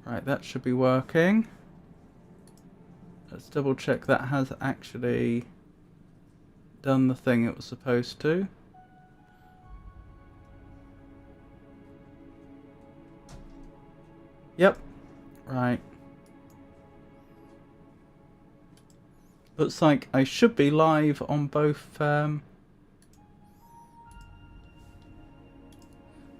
Right, that should be working. Let's double check that has actually done the thing it was supposed to. Yep. Right. Looks like I should be live on both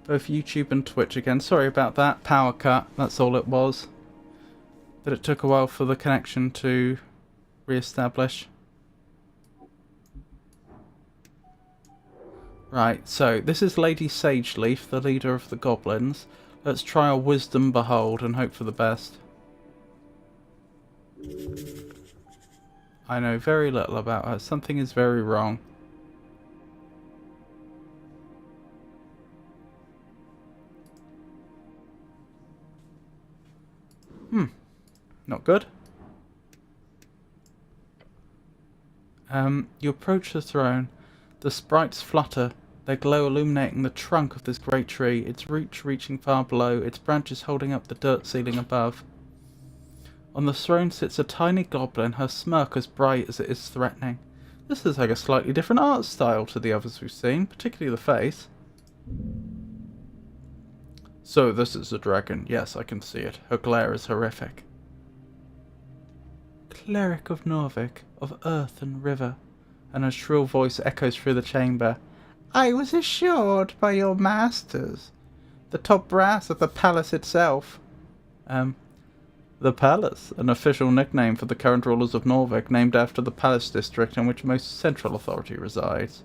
YouTube and Twitch again. Sorry about that. Power cut. That's all it was. But it took a while for the connection to re-establish. Right, so this is Lady Sageleaf, the leader of the goblins. Let's try our wisdom behold and hope for the best. I know very little about her. Something is very wrong. Not good. You approach the throne. The sprites flutter, their glow illuminating the trunk of this great tree, its roots reaching far below, its branches holding up the dirt ceiling above. On the throne sits a tiny goblin, her smirk as bright as it is threatening. This is like a slightly different art style to the others we've seen, particularly the face. So this is a dragon. Yes, I can see it. Her glare is horrific. Cleric of Norvik, of earth and river, and her shrill voice echoes through the chamber. I was assured by your masters, the top brass of the palace itself. The palace, an official nickname for the current rulers of Norvik, named after the palace district in which most central authority resides.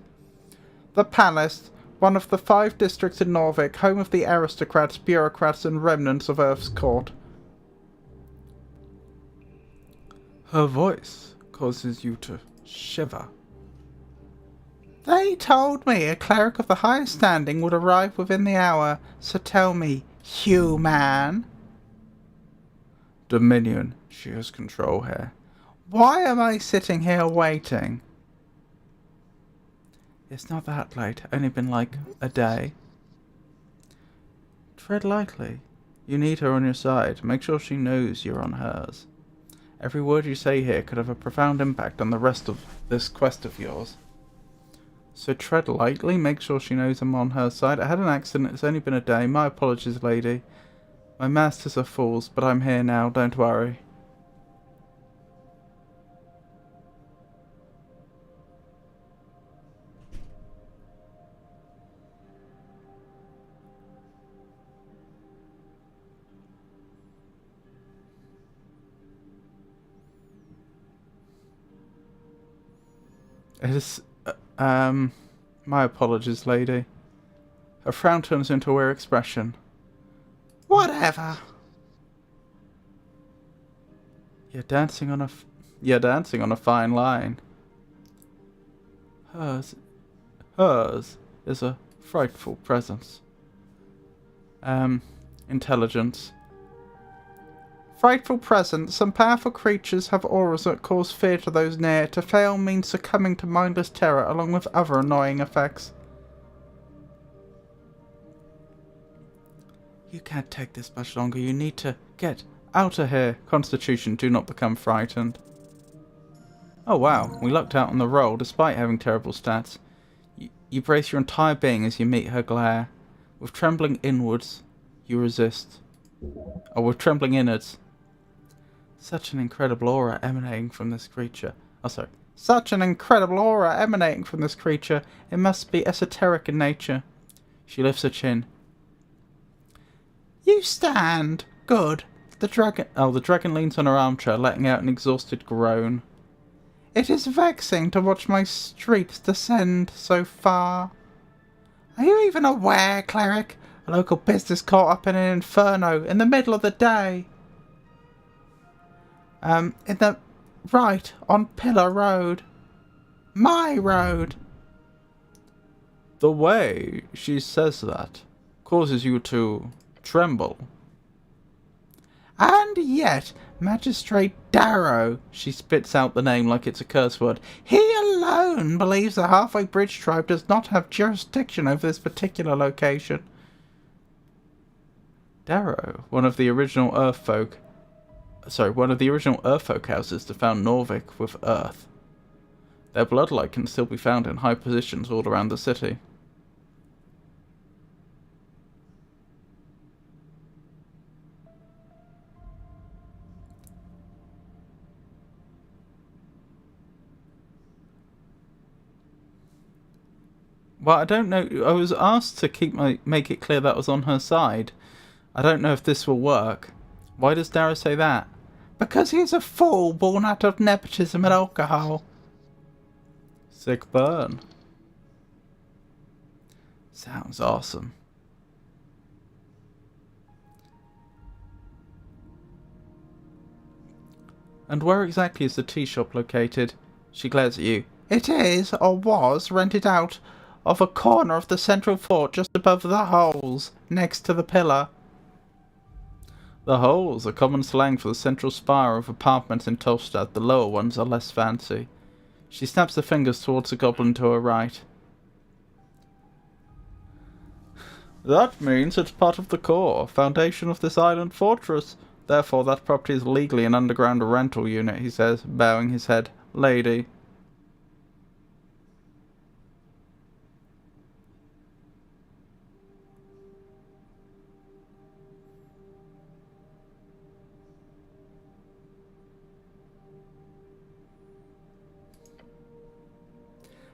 The palace, one of the 5 districts in Norvik, home of the aristocrats, bureaucrats, and remnants of Earth's court. Her voice causes you to shiver. They told me a cleric of the highest standing would arrive within the hour, so tell me, human. Dominion, she has control here. Why am I sitting here waiting? It's not that late, only been like a day. Tread lightly. You need her on your side. Make sure she knows you're on hers. Every word you say here could have a profound impact on the rest of this quest of yours. So tread lightly, make sure she knows I'm on her side. I had an accident, it's only been a day. My apologies, lady. My masters are fools, but I'm here now, don't worry. It is... my apologies, lady. Her frown turns into a weird expression. Whatever. You're dancing on a fine line. Hers is a frightful presence. Intelligence. Frightful presence. Some powerful creatures have auras that cause fear to those near. To fail means succumbing to mindless terror, along with other annoying effects. You can't take this much longer. You need to get out of here. Constitution, do not become frightened. Oh wow, we lucked out on the roll despite having terrible stats. You brace your entire being as you meet her glare. With trembling inwards, you resist. Oh, with trembling innards. Such an incredible aura emanating from this creature. Oh, sorry. Such an incredible aura emanating from this creature. It must be esoteric in nature. She lifts her chin. You stand. Good. The dragon leans on her armchair, letting out an exhausted groan. It is vexing to watch my streets descend so far. Are you even aware, cleric? A local business caught up in an inferno in the middle of the day. Right, on Pillar Road. My road. The way she says that causes you to tremble. And yet, Magistrate Darrow, she spits out the name like it's a curse word, he alone believes the Halfway Bridge tribe does not have jurisdiction over this particular location. Darrow, one of the original Earthfolk houses to found Norvik with Earth. Their bloodlight can still be found in high positions all around the city. Well, I don't know. I was asked to make it clear that was on her side. I don't know if this will work. Why does Darrow say that? Because he's a fool born out of nepotism and alcohol. Sick burn. Sounds awesome. And where exactly is the tea shop located? She glares at you. It is, or was, rented out of a corner of the central fort just above the holes, next to the pillar. The holes are common slang for the central spire of apartments in Tolstad. The lower ones are less fancy. She snaps her fingers towards the goblin to her right. That means it's part of the core, foundation of this island fortress. Therefore, that property is legally an underground rental unit, he says, bowing his head. Lady.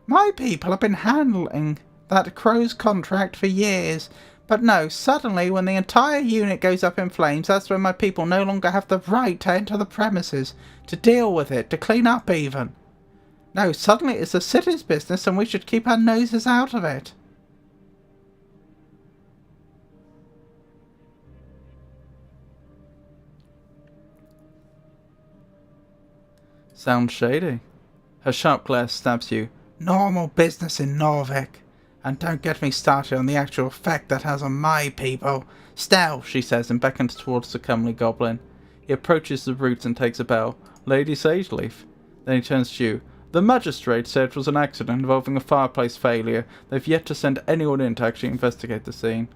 My people have been handling that crow's contract for years. But no, suddenly when the entire unit goes up in flames, that's when my people no longer have the right to enter the premises, to deal with it, to clean up even. No, suddenly it's the city's business and we should keep our noses out of it. Sounds shady. Her sharp glare stabs you. Normal business in Norvik. And don't get me started on the actual effect that has on my people. Stell, she says, and beckons towards the comely goblin. He approaches the roots and takes a bow. Lady Sageleaf. Then he turns to you. The magistrate said it was an accident involving a fireplace failure. They've yet to send anyone in to actually investigate the scene.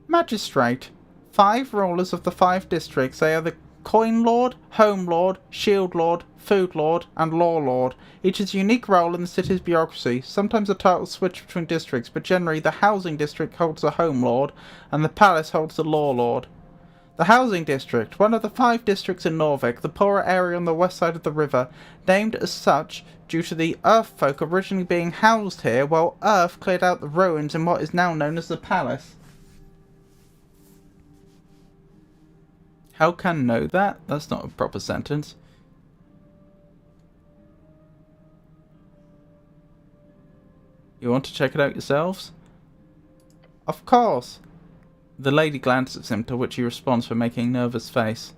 Magistrate. 5 rulers of the 5 districts. They are the Coin Lord, Home Lord, Shield Lord, Food Lord, and Law Lord. Each has a unique role in the city's bureaucracy. Sometimes the titles switch between districts, but generally the Housing District holds the Home Lord, and the Palace holds the Law Lord. The Housing District, one of the 5 districts in Norvik, the poorer area on the west side of the river, named as such due to the Earth folk originally being housed here, while Earth cleared out the ruins in what is now known as the Palace. How can know that? That's not a proper sentence. You want to check it out yourselves? Of course. The lady glances at him, to which he responds by making a nervous face.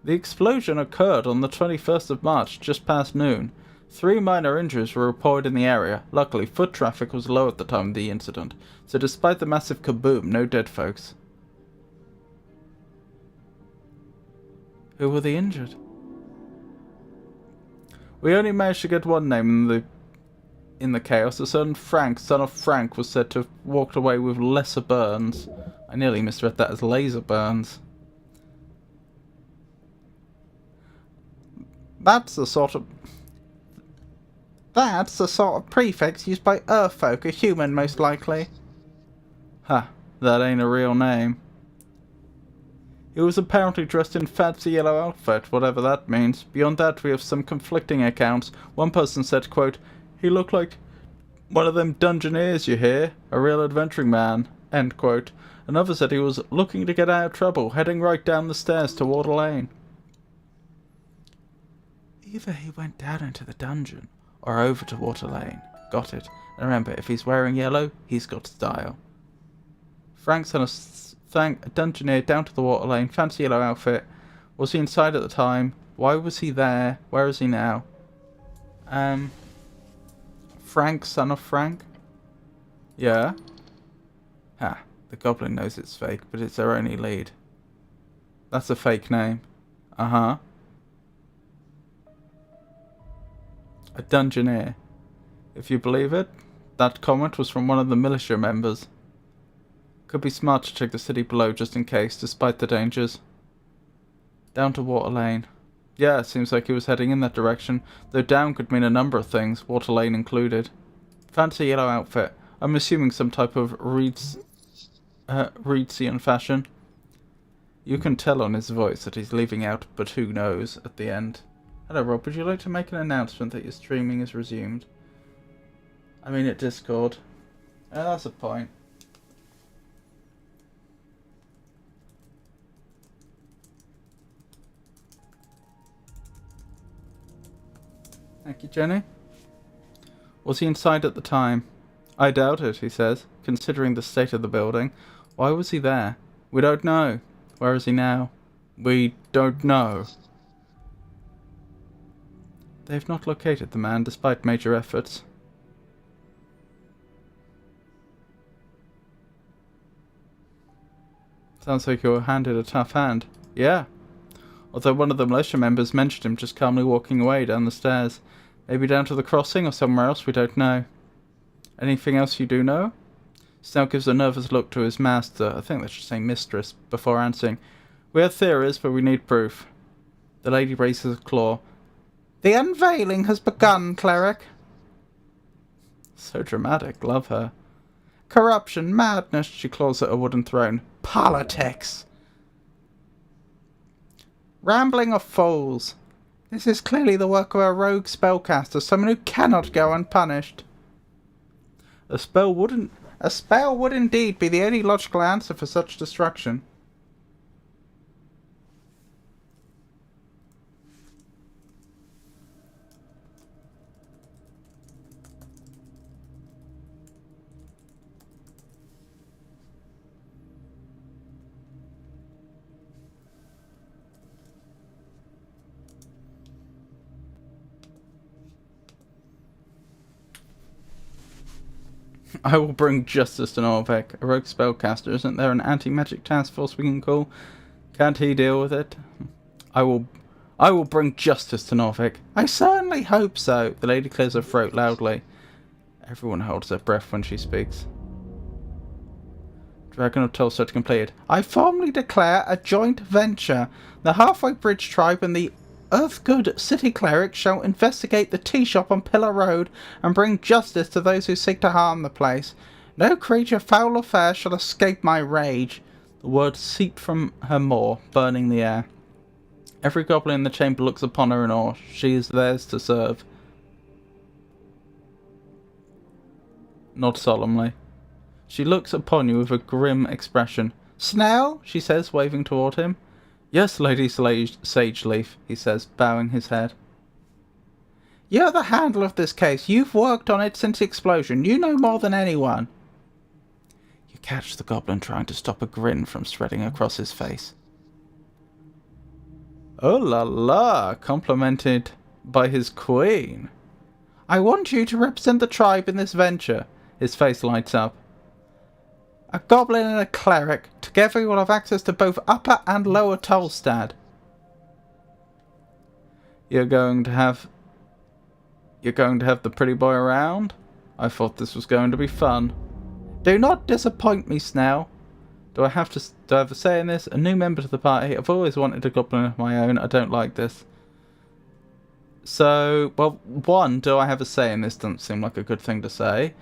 The explosion occurred on the 21st of March, just past noon. 3 minor injuries were reported in the area. Luckily, foot traffic was low at the time of the incident, so despite the massive kaboom, no dead folks. Who were the injured? We only managed to get one name in the chaos. A certain Frank, son of Frank, was said to have walked away with lesser burns. I nearly misread that as laser burns. That's the sort of prefix used by Earthfolk, a human most likely. Ha, that ain't a real name. He was apparently dressed in fancy yellow outfit, whatever that means. Beyond that, we have some conflicting accounts. One person said, quote, he looked like one of them dungeoneers you hear, a real adventuring man, end quote. Another said he was looking to get out of trouble, heading right down the stairs to Water Lane. Either he went down into the dungeon, or over to Water Lane. Got it. And remember, if he's wearing yellow, he's got style. Frank's on a dungeoneer down to the Water Lane, fancy yellow outfit. Was he inside at the time? Why was he there? Where is he now? Frank, son of Frank? Yeah? Ha, the goblin knows it's fake, but it's their only lead. That's a fake name. Uh-huh. A dungeoneer. If you believe it, that comment was from one of the militia members. Could be smart to check the city below just in case, despite the dangers. Down to Water Lane. Yeah, it seems like he was heading in that direction, though down could mean a number of things, Water Lane included. Fancy yellow outfit. I'm assuming some type of Reedsian fashion. You can tell on his voice that he's leaving out, but who knows, at the end. Hello Rob, would you like to make an announcement that your streaming is resumed? I mean at Discord. That's a point. Thank you, Jenny. Was he inside at the time? I doubt it, he says, considering the state of the building. Why was he there? We don't know. Where is he now? We don't know. They've not located the man, despite major efforts. Sounds like you were handed a tough hand. Yeah. Although one of the militia members mentioned him just calmly walking away down the stairs. Maybe down to the crossing or somewhere else, we don't know. Anything else you do know? Snell gives a nervous look to his master, I think that should say mistress, before answering. We have theories, but we need proof. The lady raises a claw. The unveiling has begun, cleric. So dramatic, love her. Corruption, madness, she claws at a wooden throne. Politics. Rambling of fools. This is clearly the work of a rogue spellcaster, someone who cannot go unpunished. A spell would indeed be the only logical answer for such destruction. I will bring justice to Norvik. A rogue spellcaster, isn't there an anti-magic task force we can call? Can't he deal with it? I will bring justice to Norvik. I certainly hope so. The lady clears her throat loudly. Everyone holds their breath when she speaks. Dragon of Tulsa completed. I formally declare a joint venture. The Halfway Bridge tribe and the Earthgood city cleric shall investigate the tea shop on Pillar Road and bring justice to those who seek to harm the place. No creature foul or fair shall escape my rage. The words seeped from her maw, burning the air. Every goblin in the chamber looks upon her in awe. She is theirs to serve. Nod solemnly. She looks upon you with a grim expression. Snell, she says, waving toward him. Yes, Lady Sageleaf, he says, bowing his head. You're the handler of this case. You've worked on it since the explosion. You know more than anyone. You catch the goblin trying to stop a grin from spreading across his face. Oh la la, complimented by his queen. I want you to represent the tribe in this venture. His face lights up. A goblin and a cleric. Together you will have access to both Upper and Lower Tolstad. You're going to have the pretty boy around? I thought this was going to be fun. Do not disappoint me, Snell. Do I have a say in this? A new member to the party. I've always wanted a goblin of my own. I don't like this. So, well, one, do I have a say in this? Doesn't seem like a good thing to say.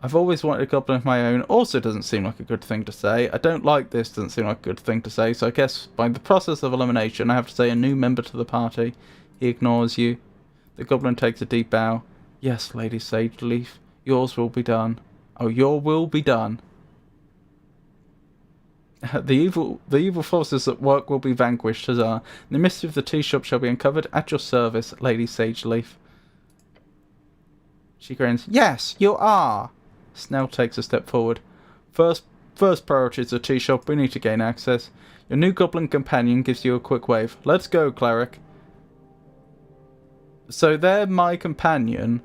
I've always wanted a goblin of my own. Also doesn't seem like a good thing to say. I don't like this. Doesn't seem like a good thing to say. So I guess by the process of elimination, I have to say a new member to the party. He ignores you. The goblin takes a deep bow. Yes, Lady Sageleaf. Yours will be done. Oh, your will be done. The evil forces at work will be vanquished, huzzah. The mystery of the tea shop shall be uncovered at your service, Lady Sageleaf. She grins. Yes, you are. Snell takes a step forward. First priority is the tea shop. We need to gain access. Your new goblin companion gives you a quick wave. Let's go, cleric. So they're my companion,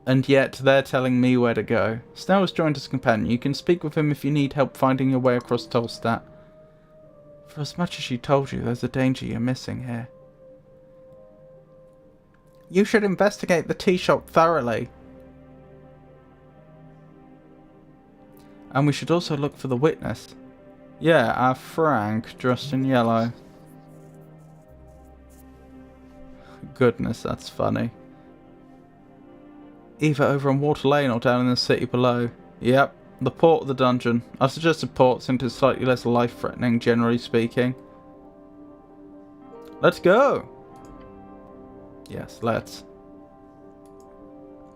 and yet they're telling me where to go. Snell has joined as companion. You can speak with him if you need help finding your way across Tolstat. For as much as she told you, there's a danger you're missing here. You should investigate the tea shop thoroughly. And we should also look for the witness. Yeah, our Frank, dressed in yellow. Goodness, that's funny. Either over on Water Lane or down in the city below. Yep, the port of the dungeon. I've suggested port since it's slightly less life-threatening, generally speaking. Let's go! Yes, let's.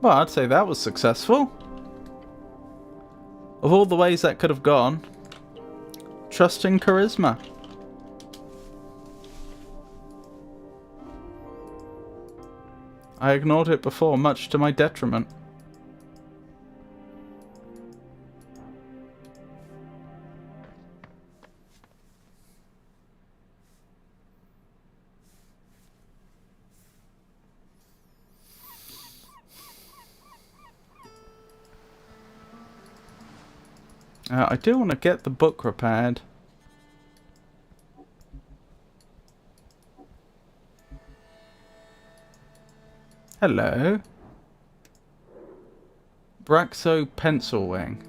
Well, I'd say that was successful. Of all the ways that could have gone, trust in charisma. I ignored it before, much to my detriment. I do want to get the book repaired. Hello. Braxo Pencil Wing.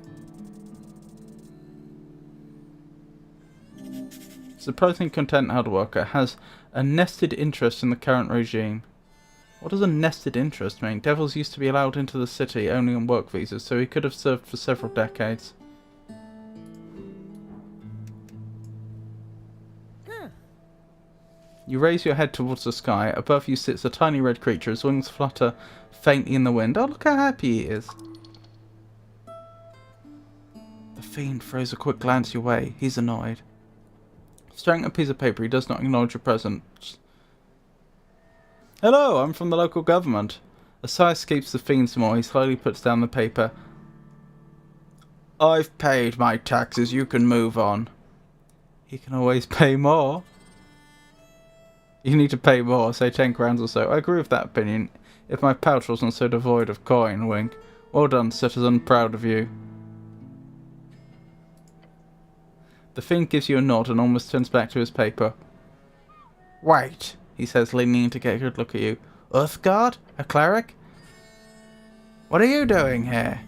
Surprisingly content hard worker has a nested interest in the current regime. What does a nested interest mean? Devils used to be allowed into the city only on work visas, so he could have served for several decades. You raise your head towards the sky. Above you sits a tiny red creature. His wings flutter faintly in the wind. Oh, look how happy he is. The fiend throws a quick glance your way. He's annoyed. Staring at a piece of paper, he does not acknowledge your presence. Hello, I'm from the local government. A sigh escapes the fiend's maw. He slowly puts down the paper. I've paid my taxes. You can move on. He can always pay more. You need to pay more, say 10 crowns or so. I agree with that opinion, if my pouch wasn't so devoid of coin, wink. Well done, citizen, proud of you. The fiend gives you a nod and almost turns back to his paper. Wait, he says, leaning in to get a good look at you. Earthguard? A cleric? What are you doing here?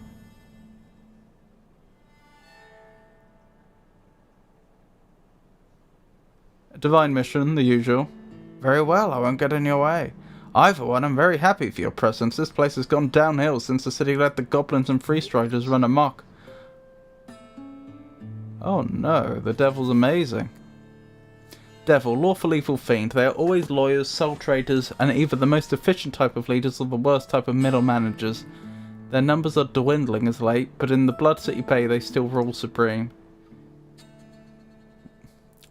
A divine mission, the usual. Very well, I won't get in your way. I, for one, am very happy for your presence. This place has gone downhill since the city let the goblins and freestriders run amok. Oh no, the devil's amazing. Devil, lawful evil fiend. They are always lawyers, soul traders, and either the most efficient type of leaders or the worst type of middle managers. Their numbers are dwindling as late, but in the Blood City Bay they still rule supreme.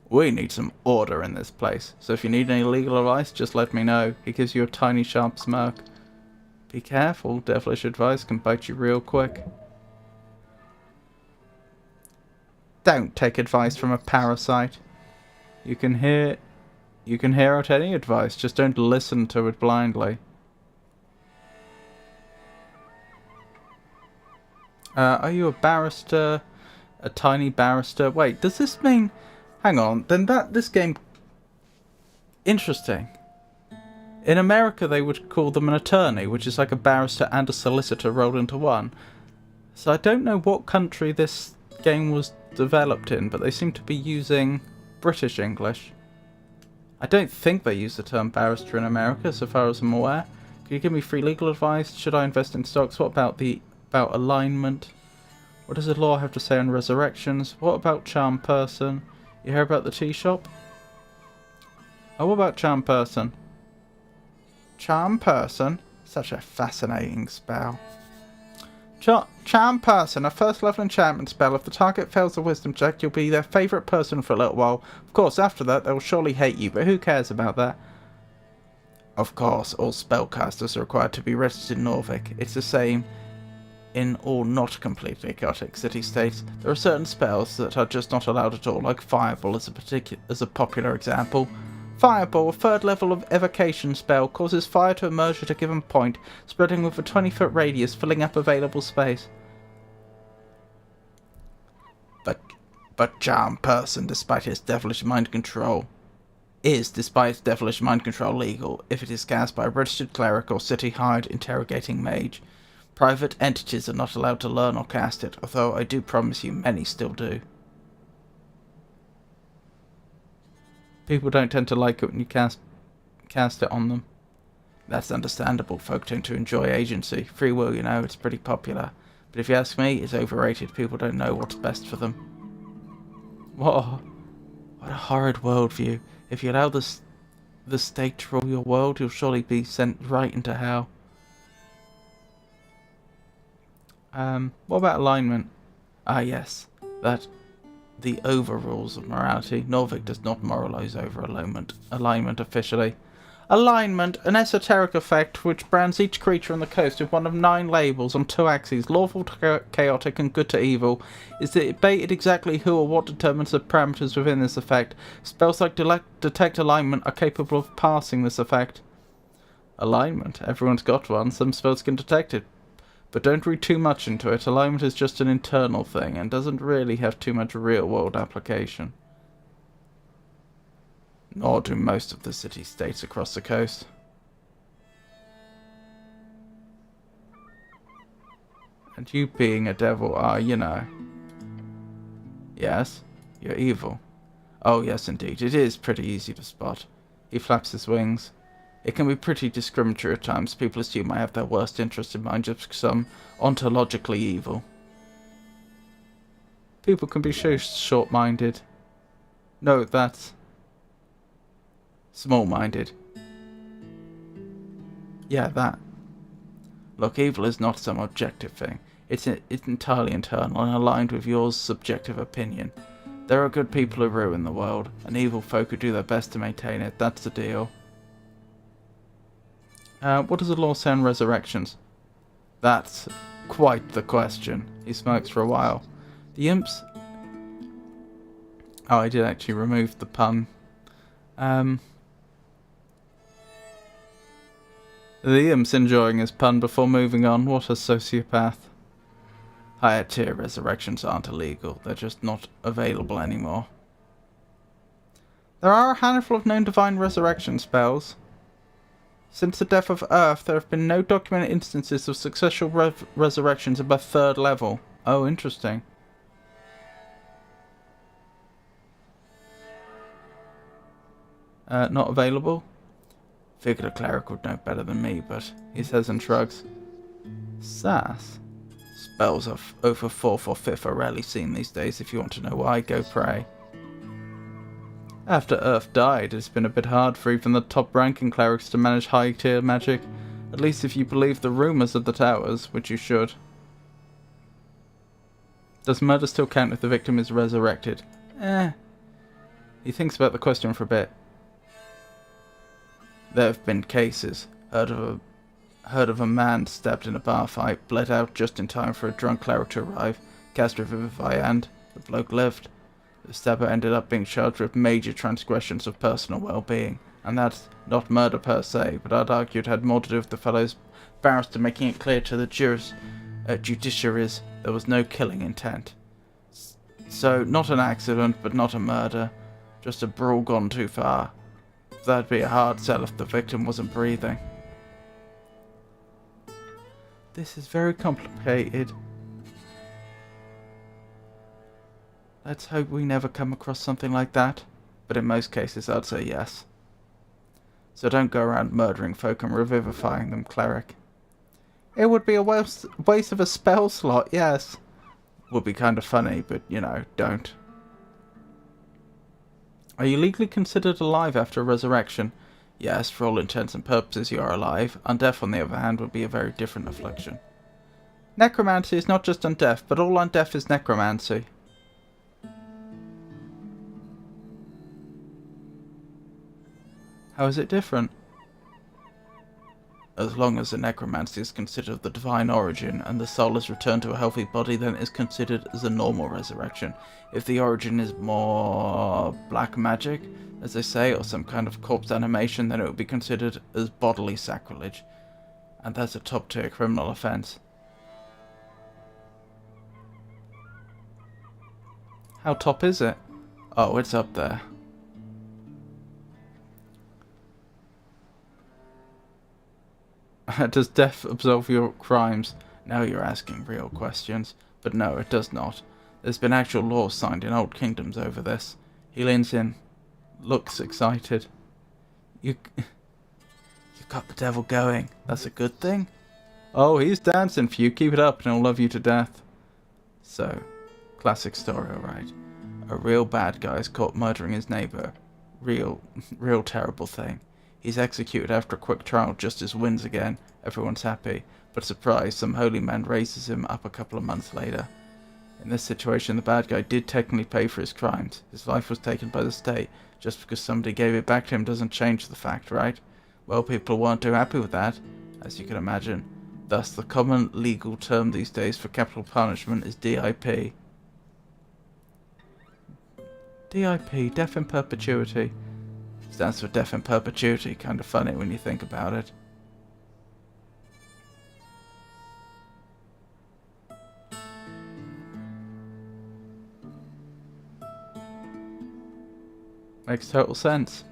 We need some order in this place, so if you need any legal advice, just let me know. He gives you a tiny sharp smirk. Be careful, devilish advice can bite you real quick. Don't take advice from a parasite. You can hear out any advice, just don't listen to it blindly. Are you a barrister? A tiny barrister? Wait, does this mean... Hang on, then this game... Interesting. In America they would call them an attorney, which is like a barrister and a solicitor rolled into one. So I don't know what country this game was developed in, but they seem to be using British English. I don't think they use the term barrister in America, so far as I'm aware. Can you give me free legal advice? Should I invest in stocks? What about about alignment? What does the law have to say on resurrections? What about charm person? You hear about the tea shop? Oh, what about charm person? Charm person? Such a fascinating spell. Charm person, a first level enchantment spell. If the target fails the wisdom check, you'll be their favourite person for a little while. Of course, after that, they'll surely hate you, but who cares about that? Of course, all spellcasters are required to be registered in Norvik. It's the same in all not completely chaotic city-states. There are certain spells that are just not allowed at all, like Fireball as a popular example. Fireball, a third level of evocation spell, causes fire to emerge at a given point, spreading with a 20-foot radius, filling up available space. But Charm Person, despite its devilish mind control, legal if it is cast by a registered cleric or city-hired interrogating mage. Private entities are not allowed to learn or cast it, although I do promise you many still do. People don't tend to like it when you cast it on them. That's understandable. Folk tend to enjoy agency. Free will, you know, it's pretty popular. But if you ask me, it's overrated. People don't know what's best for them. What a horrid worldview. If you allow the state to rule your world, you'll surely be sent right into hell. What about alignment? Ah, yes. That the overrules of morality. Norvik does not moralize over alignment officially. Alignment, an esoteric effect which brands each creature on the coast with one of 9 labels on 2 axes, lawful to chaotic and good to evil, is debated exactly who or what determines the parameters within this effect. Spells like detect alignment are capable of passing this effect. Alignment, everyone's got one, some spells can detect it. But don't read too much into it, alignment is just an internal thing and doesn't really have too much real-world application. Nor do most of the city-states across the coast. And you being a devil are, you know. Yes, you're evil. Oh yes indeed, it is pretty easy to spot. He flaps his wings. It can be pretty discriminatory at times. People assume I have their worst interest in mind just because I'm ontologically evil. People can be so short-minded. No, that's small-minded. Yeah, that. Look, evil is not some objective thing. It's entirely internal and aligned with your subjective opinion. There are good people who ruin the world, and evil folk who do their best to maintain it. That's the deal. What does the law say on resurrections? That's quite the question. He smokes for a while. The imps... Oh, I did actually remove the pun. The imp's enjoying his pun before moving on. What a sociopath. Higher tier resurrections aren't illegal. They're just not available anymore. There are a handful of known divine resurrection spells. Since the death of Earth, there have been no documented instances of successful resurrections above 3rd level. Oh, interesting. Not available? Figured a cleric would know better than me, but he says and shrugs. Sass. Spells of over 4th or 5th are rarely seen these days. If you want to know why, go pray. After Earth died, it's been a bit hard for even the top-ranking clerics to manage high-tier magic. At least if you believe the rumours of the towers, which you should. Does murder still count if the victim is resurrected? He thinks about the question for a bit. There have been cases. Heard of a man stabbed in a bar fight, bled out just in time for a drunk cleric to arrive, cast Revivify, and the bloke lived. The stabber ended up being charged with major transgressions of personal well-being, and that's not murder per se, but I'd argue it had more to do with the fellow's barrister making it clear to the judiciaries there was no killing intent. So, not an accident, but not a murder, just a brawl gone too far. That'd be a hard sell if the victim wasn't breathing. This is very complicated. Let's hope we never come across something like that, but in most cases I'd say yes. So don't go around murdering folk and revivifying them, cleric. It would be a waste of a spell slot, yes. Would be kind of funny, but you know, don't. Are you legally considered alive after a resurrection? Yes, for all intents and purposes you are alive. Undeath, on the other hand, would be a very different affliction. Necromancy is not just undeath, but all undeath is necromancy. How is it different? As long as the necromancy is considered of the divine origin and the soul is returned to a healthy body, then it is considered as a normal resurrection. If the origin is more black magic, as they say, or some kind of corpse animation, then it would be considered as bodily sacrilege. And that's a top tier criminal offence. How top is it? Oh, it's up there. Does death absolve your crimes? Now you're asking real questions. But no, it does not. There's been actual laws signed in old kingdoms over this. He leans in, looks excited. You got the devil going. That's a good thing? Oh, he's dancing for you. Keep it up and he'll love you to death. So, classic story, alright. A real bad guy is caught murdering his neighbour. Real terrible thing. He's executed after a quick trial. Justice wins again. Everyone's happy. But surprise, some holy man raises him up a couple of months later. In this situation, the bad guy did technically pay for his crimes. His life was taken by the state. Just because somebody gave it back to him doesn't change the fact, right? Well, people weren't too happy with that, as you can imagine. Thus, the common legal term these days for capital punishment is DIP. DIP, death in perpetuity. Stands for death in perpetuity. Kind of funny when you think about it. Makes total sense.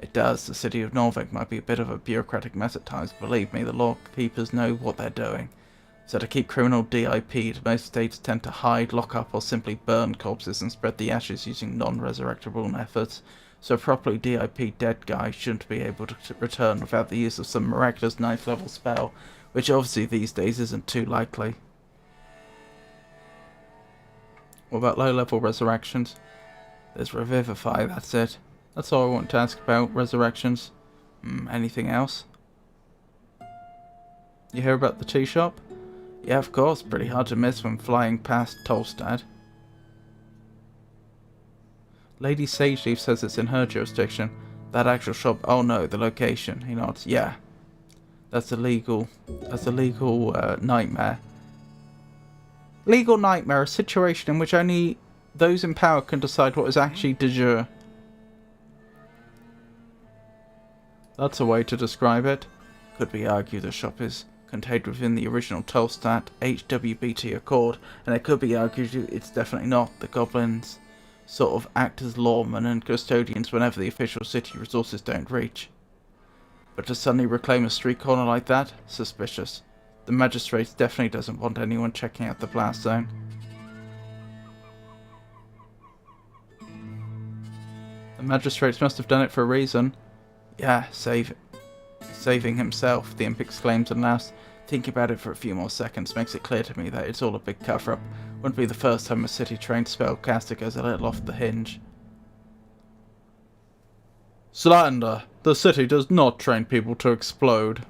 It does. The city of Norvik might be a bit of a bureaucratic mess at times, but believe me, the law keepers know what they're doing. So to keep criminal DIP'd, most states tend to hide, lock up, or simply burn corpses and spread the ashes using non-resurrectable methods. So a properly DIP dead guy shouldn't be able to return without the use of some miraculous 9th level spell, which obviously these days isn't too likely. What about low level resurrections? There's Revivify, that's it. That's all I want to ask about resurrections. Anything else? You hear about the tea shop? Yeah, of course, pretty hard to miss when flying past Tolstad. Lady Sageleaf says it's in her jurisdiction. That actual shop, oh no, the location, he nods. Yeah. That's a legal nightmare. Legal nightmare, a situation in which only those in power can decide what is actually de jure. That's a way to describe it. Could we argue the shop is contained within the original Tolstad HWBT Accord, and it could be argued it's definitely not. The goblins sort of act as lawmen and custodians whenever the official city resources don't reach. But to suddenly reclaim a street corner like that? Suspicious. The magistrate definitely doesn't want anyone checking out the blast zone. The magistrates must have done it for a reason. Yeah, saving himself, the imp exclaims and laughs. Thinking about it for a few more seconds makes it clear to me that it's all a big cover-up. Wouldn't be the first time a city-trained spellcaster goes a little off the hinge. Slander! The city does not train people to explode.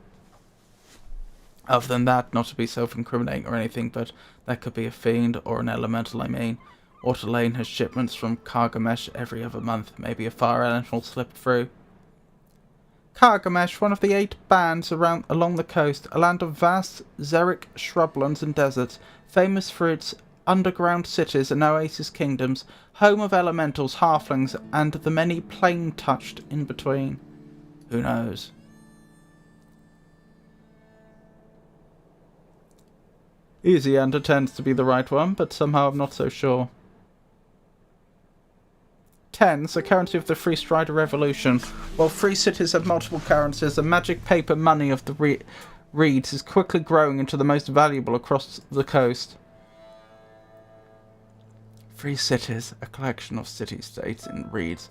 Other than that, not to be self-incriminating or anything, but that could be a fiend or an elemental, I mean. Water Lane has shipments from Kargamesh every other month. Maybe a fire elemental slipped through. Kargamesh, one of the 8 bands along the coast, a land of vast xeric shrublands and deserts, famous for its underground cities and oasis kingdoms, home of elementals, halflings, and the many plane-touched in between. Who knows? Easy Ender tends to be the right one, but somehow I'm not so sure. 10's the currency of the Free Strider Revolution. While free cities have multiple currencies, the magic paper money of the reeds is quickly growing into the most valuable across the coast. Free cities, a collection of city-states in reeds,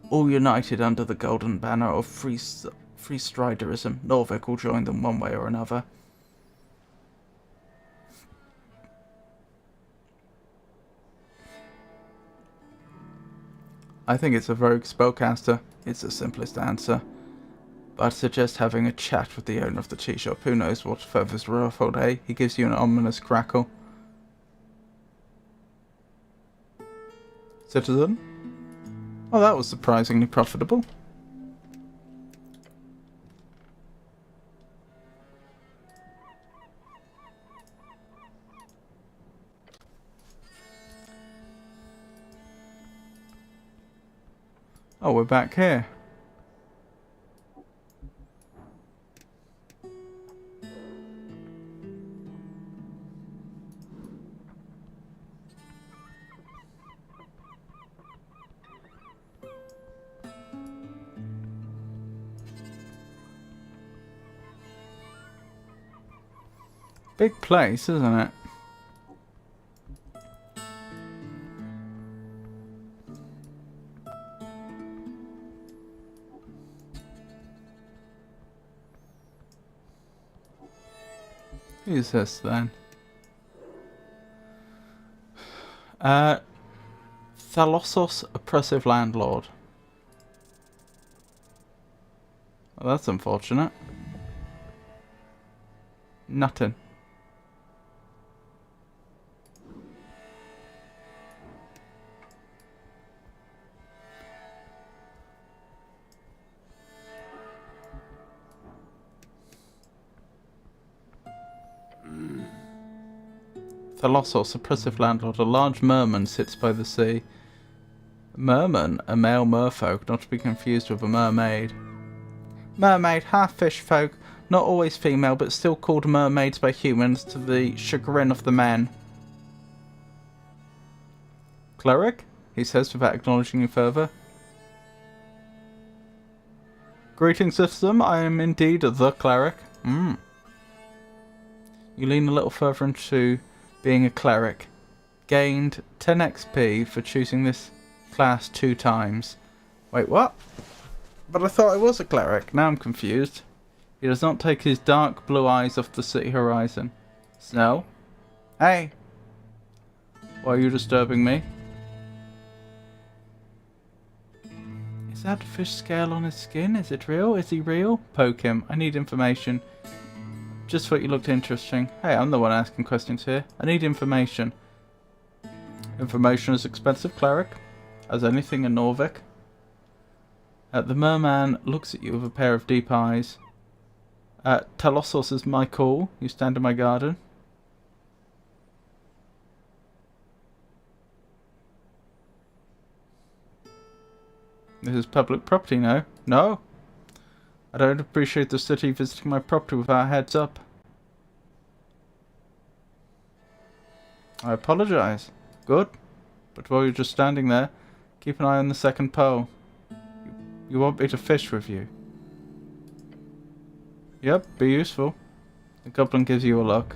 all united under the golden banner of free striderism. Norvik will join them one way or another. I think it's a rogue spellcaster. It's the simplest answer. But I'd suggest having a chat with the owner of the tea shop. Who knows what furthers ruffled, eh? He gives you an ominous crackle. Citizen? Well, that was surprisingly profitable. Oh, we're back here. Big place, isn't it? Who's this then? Thalossos, oppressive landlord. Well, that's unfortunate. Nothing. Thalossos, oppressive landlord. A large merman sits by the sea. Merman, a male merfolk, not to be confused with a mermaid. Mermaid, half fish folk, not always female, but still called mermaids by humans to the chagrin of the men. Cleric? He says without acknowledging you further. Greetings, system. I am indeed the cleric. You lean a little further into being a cleric. Gained 10 XP for choosing this class 2 times. Wait, what? But I thought I was a cleric. Now I'm confused. He does not take his dark blue eyes off the city horizon. Snow? Hey! Why are you disturbing me? Is that a fish scale on his skin? Is it real? Is he real? Poke him. I need information. Just thought you looked interesting. Hey, I'm the one asking questions here. I need information. Information is expensive, cleric. As anything in Norvik. The merman looks at you with a pair of deep eyes. Thalossos is my call. You stand in my garden. This is public property now. No. I don't appreciate the city visiting my property without heads up. I apologize. Good. But while you're just standing there, keep an eye on the second pole. You want me to fish with you? Yep, be useful. The goblin gives you a look.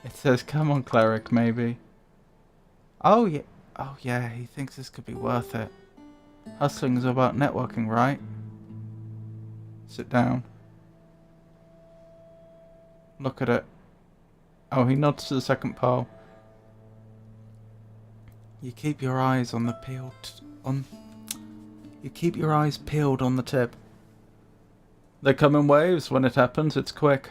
It says, come on, cleric, maybe. Oh, yeah. Oh, yeah, he thinks this could be worth it. Hustling is about networking, right? Sit down. Look at it. Oh, he nods to the second pole. You keep your eyes on the You keep your eyes peeled on the tip. They come in waves. When it happens, it's quick.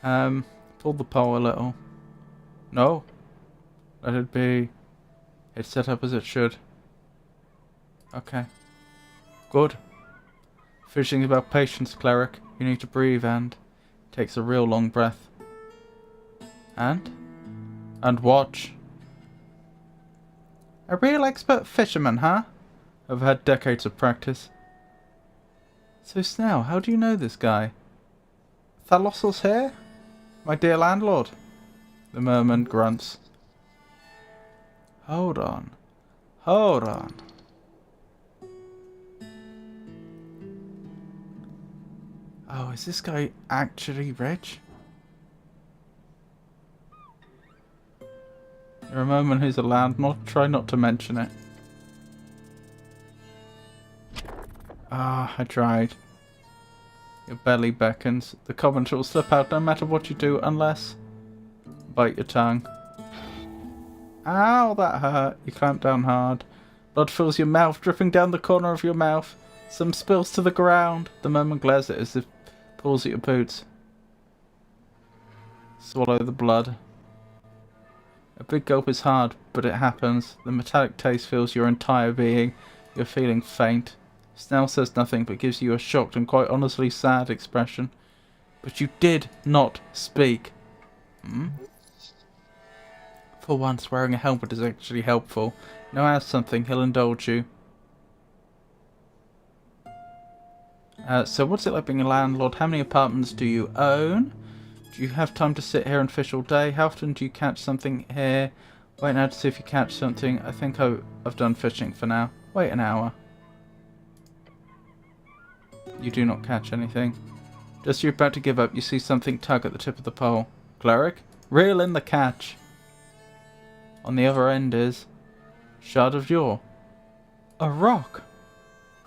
Pull the pole a little. No. Let it be. It's set up as it should. Okay. Good. Fishing is about patience, cleric. You need to breathe and... Takes a real long breath. And watch. A real expert fisherman, huh? I've had decades of practice. So Snell, how do you know this guy? Thalossos here? My dear landlord. The merman grunts. Hold on. Hold on. Oh, is this guy actually rich? You're a merman who's a landlord. Try not to mention it. Ah, I tried. Your belly beckons. The comment will slip out no matter what you do unless... Bite your tongue. Ow, that hurt. You clamp down hard. Blood fills your mouth, dripping down the corner of your mouth. Some spills to the ground. The merman glares at it as if pulls at your boots. Swallow the blood. A big gulp is hard, but it happens. The metallic taste fills your entire being. You're feeling faint. Snell says nothing, but gives you a shocked and quite honestly sad expression. But you did not speak. For once, wearing a helmet is actually helpful. Now ask something, he'll indulge you. So what's it like being a landlord? How many apartments do you own? Do you have time to sit here and fish all day? How often do you catch something here? Wait now to see if you catch something. I think I've done fishing for now. Wait an hour. You do not catch anything. Just as you're about to give up, you see something tug at the tip of the pole. Cleric, reel in the catch. On the other end is shard of jaw. A rock.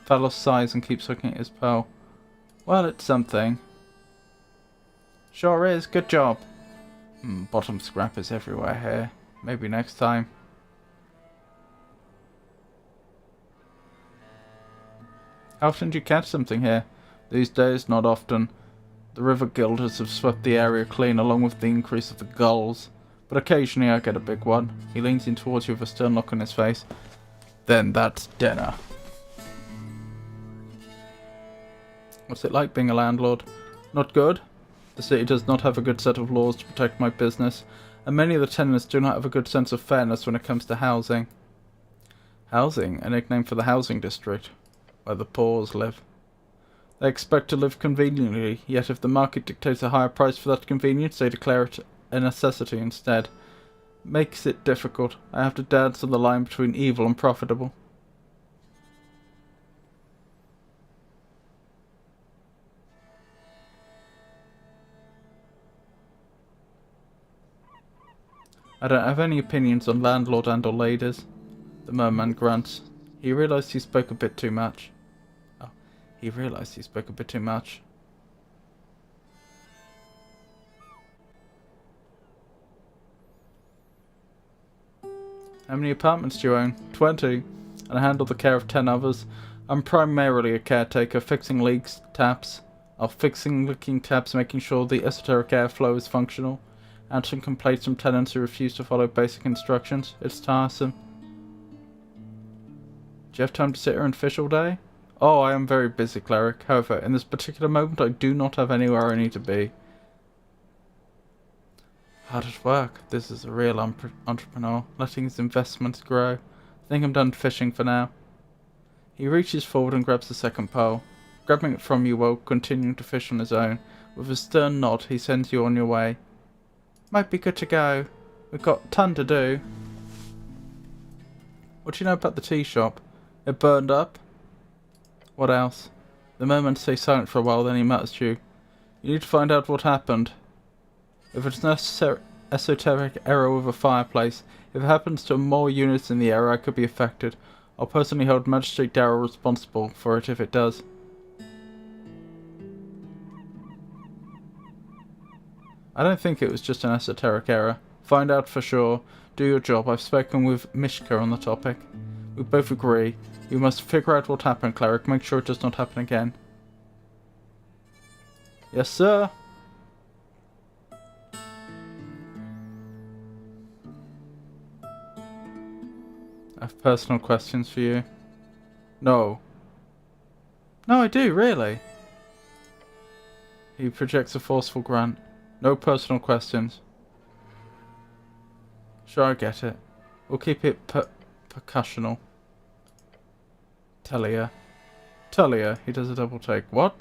Thalos sighs and keeps looking at his pole. Well, it's something. Sure is. Good job. Bottom scrap is everywhere here. Maybe next time. How often do you catch something here? These days, not often. The river guilders have swept the area clean along with the increase of the gulls. But occasionally I get a big one. He leans in towards you with a stern look on his face. Then that's dinner. What's it like being a landlord? Not good. The city does not have a good set of laws to protect my business, and many of the tenants do not have a good sense of fairness when it comes to housing. Housing, a nickname for the housing district, where the poor live. They expect to live conveniently, yet if the market dictates a higher price for that convenience, they declare it a necessity instead. Makes it difficult. I have to dance on the line between evil and profitable. I don't have any opinions on landlord and or ladies. The merman grunts. He realised he spoke a bit too much. Oh, he realised he spoke a bit too much. How many apartments do you own? 20. And I handle the care of 10 others. I'm primarily a caretaker, fixing leaks, taps. Fixing leaking taps, making sure the esoteric airflow is functional. Answering complaints from tenants who refuse to follow basic instructions. It's tiresome. Do you have time to sit here and fish all day? Oh, I am very busy, cleric. However, in this particular moment, I do not have anywhere I need to be. Hard at work. This is a real entrepreneur, letting his investments grow. I think I'm done fishing for now. He reaches forward and grabs the second pole, grabbing it from you while continuing to fish on his own. With a stern nod, he sends you on your way. Might be good to go. We've got a ton to do. What do you know about the tea shop? It burned up? What else? The merman stays silent for a while, then he mutters to you. You need to find out what happened. If it's an esoteric error with a fireplace, if it happens to more units in the area, I could be affected. I'll personally hold Magistrate Darrow responsible for it if it does. I don't think it was just an esoteric error. Find out for sure. Do your job. I've spoken with Mishka on the topic. We both agree. You must figure out what happened, cleric. Make sure it does not happen again. Yes, sir. I have personal questions for you. No. No, I do, really. He projects a forceful grunt. No personal questions. Sure, I get it. We'll keep it percussional. Telia. Telia. He does a double take. What?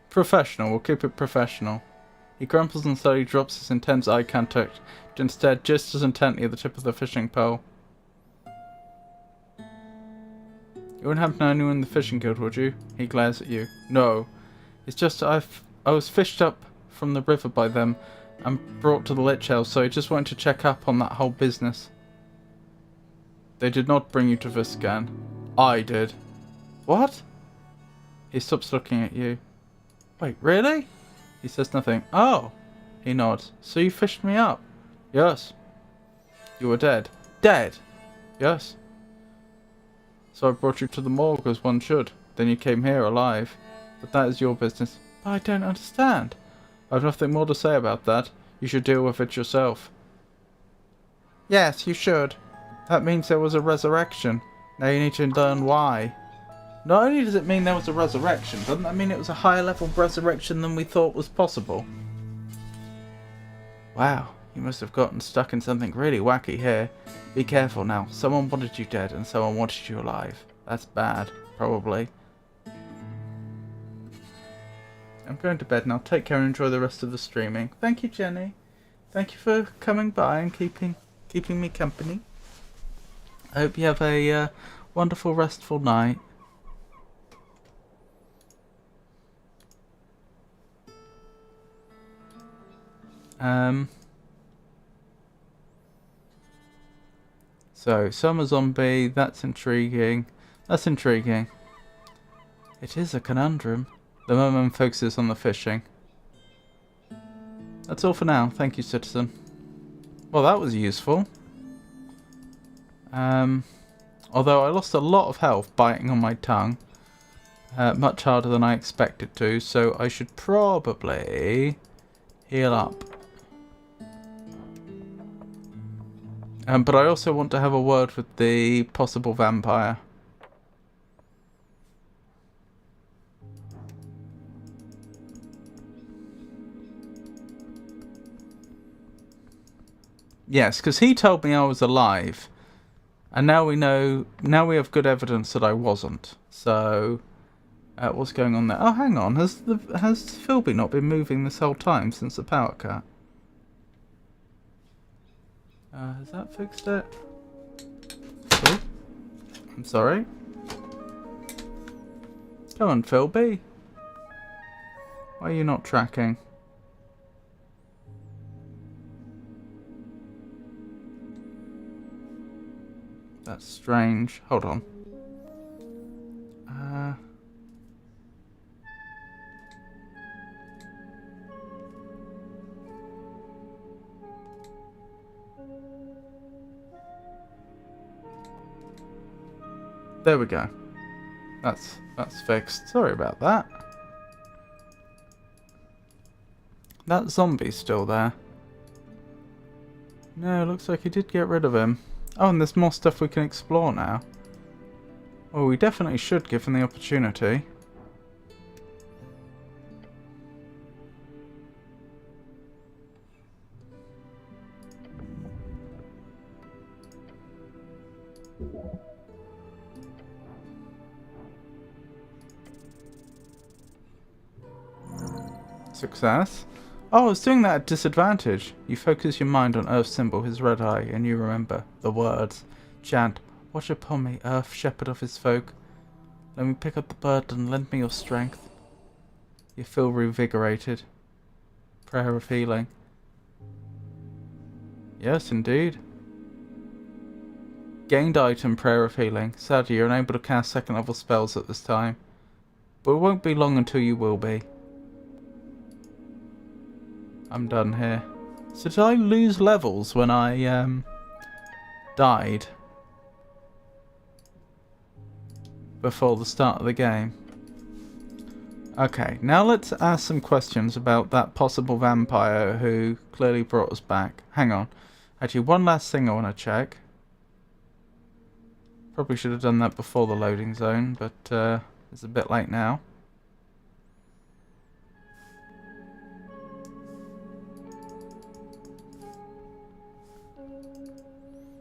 Professional. We'll keep it professional. He grumples and slowly drops his intense eye contact, but instead just as intently at the tip of the fishing pole. You wouldn't happen to know anyone in the fishing guild, would you? He glares at you. No. It's just I was fished up from the river by them and brought to the Lich House, so I just wanted to check up on that whole business. They did not bring you to Viscan. I did. What? He stops looking at you. Wait, really? He says nothing. Oh! He nods. So you fished me up? Yes. You were dead. Dead? Yes. So I brought you to the morgue as one should. Then you came here alive. But that is your business. But I don't understand. I have nothing more to say about that. You should deal with it yourself. Yes, you should. That means there was a resurrection. Now you need to learn why. Not only does it mean there was a resurrection, doesn't that mean it was a higher level resurrection than we thought was possible? Wow, you must have gotten stuck in something really wacky here. Be careful now. Someone wanted you dead and someone wanted you alive. That's bad, probably. I'm going to bed now. Take care and enjoy the rest of the streaming. Thank you, Jenny. Thank you for coming by and keeping me company. I hope you have a wonderful, restful night. So, summer zombie, that's intriguing. That's intriguing. It is a conundrum. The moment focuses on the fishing. That's all for now. Thank you, citizen. Well, that was useful. Although I lost a lot of health biting on my tongue. Much harder than I expected to, so I should probably heal up. But I also want to have a word with the possible vampire. Yes, because he told me I was alive. And now we know, now we have good evidence that I wasn't. So, what's going on there? Oh, hang on, has Philby not been moving this whole time since the power cut? Has that fixed it? Oh, I'm sorry. Come on, Philby. Why are you not tracking? That's strange. Hold on. There we go. That's fixed. Sorry about that. That zombie's still there. No, looks like he did get rid of him. Oh, and there's more stuff we can explore now. Well, we definitely should, given the opportunity. Success. Oh, I was doing that at disadvantage. You focus your mind on Earth's symbol, his red eye, and you remember the words. Chant, watch upon me, Earth, shepherd of his folk. Let me pick up the burden, lend me your strength. You feel revigorated. Prayer of healing. Yes, indeed. Gained item, prayer of healing. Sadly, you're unable to cast second level spells at this time. But it won't be long until you will be. I'm done here. So did I lose levels when I died before the start of the game? Okay, now let's ask some questions about that possible vampire who clearly brought us back. Hang on. Actually, one last thing I want to check. Probably should have done that before the loading zone, but it's a bit late now.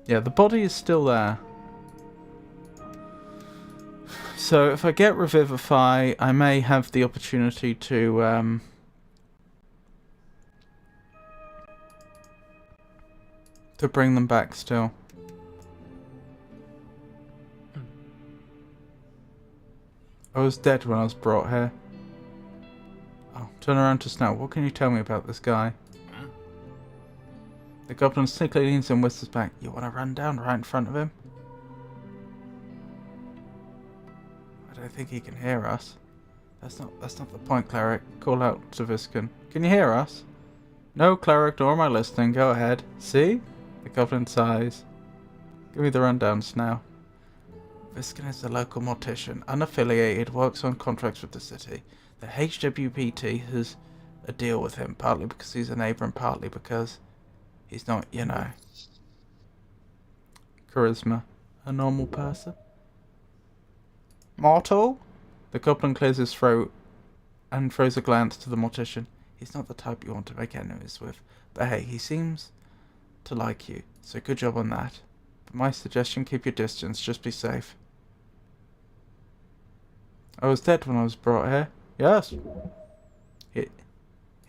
Yeah, the body is still there. So if I get Revivify, I may have the opportunity to bring them back still. I was dead when I was brought here. Oh, turn around to Snow. What can you tell me about this guy? The goblin sneakily leans and whispers back. You want to run down right in front of him? I don't think he can hear us. That's not the point, cleric. Call out to Viscon. Can you hear us? No, cleric, nor am I listening. Go ahead. See? The goblin sighs. Give me the rundowns now. Viscon is the local mortician, unaffiliated, works on contracts with the city. The HWPT has a deal with him, partly because he's a neighbour and partly because he's not, you know. Charisma. A normal person. Mortal? The goblin clears his throat and throws a glance to the mortician. He's not the type you want to make enemies with. But hey, he seems to like you, so good job on that. But my suggestion, keep your distance, just be safe. I was dead when I was brought here. Yes.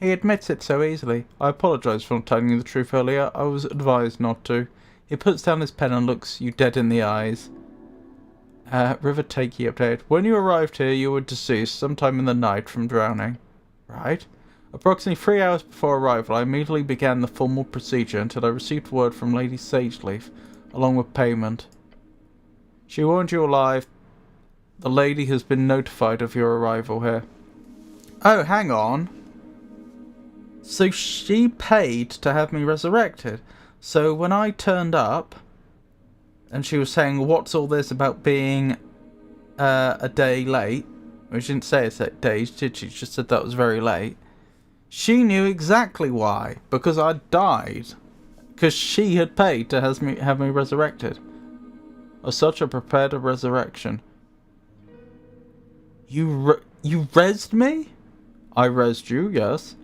He admits it so easily. I apologise for not telling you the truth earlier. I was advised not to. He puts down his pen and looks you dead in the eyes. River Takey update. When you arrived here, you were deceased sometime in the night from drowning. Right? Approximately 3 hours before arrival, I immediately began the formal procedure until I received word from Lady Sageleaf, along with payment. She warned you alive. The lady has been notified of your arrival here. Oh, hang on. So she paid to have me resurrected. So when I turned up, and she was saying, what's all this about being a day late? Well, she didn't say it's 8 days, did she? She just said that was very late. She knew exactly why. Because I died. Because she had paid to have me resurrected. Or such a prepared a resurrection. You rezzed me? I rezzed you, yes.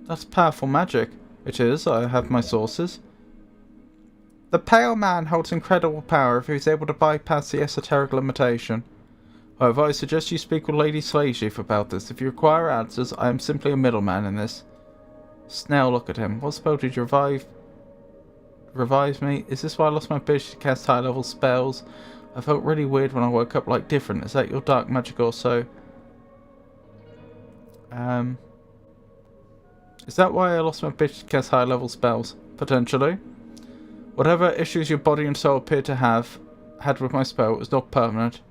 That's powerful magic. It is, I have my sources. The Pale Man holds incredible power if he is able to bypass the esoteric limitation. However, I suggest you speak with Lady Sageleaf about this. If you require answers, I am simply a middleman in this. Snell, look at him. What spell did you revive me? Is this why I lost my ability to cast high-level spells? I felt really weird when I woke up, like different. Is that your dark magic or so? Is that why I lost my ability to cast high-level spells? Potentially. Whatever issues your body and soul appear to have had with my spell was not permanent.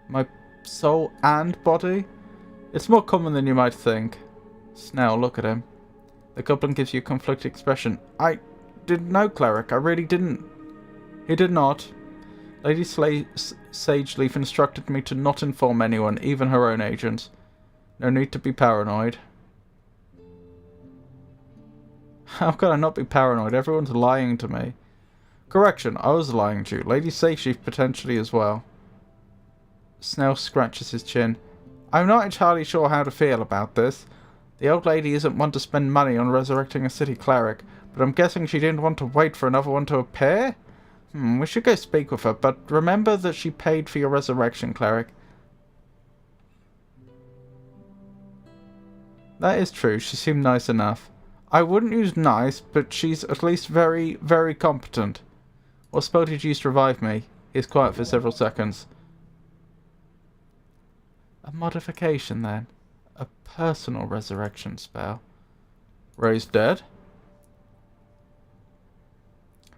My soul and body? It's more common than you might think. Snell, look at him. The goblin gives you a conflicted expression. I didn't know, cleric. I really didn't. He did not. Lady Sageleaf instructed me to not inform anyone, even her own agents. No need to be paranoid. How can I not be paranoid? Everyone's lying to me. Correction, I was lying to you. Lady Sageleaf potentially as well. Snell scratches his chin. I'm not entirely sure how to feel about this. The old lady isn't one to spend money on resurrecting a city cleric, but I'm guessing she didn't want to wait for another one to appear? We should go speak with her, but remember that she paid for your resurrection, cleric. That is true, she seemed nice enough. I wouldn't use nice, but she's at least very, very competent. What spell did you use to revive me? He's quiet for several seconds. A modification, then. A personal resurrection spell. Raise dead?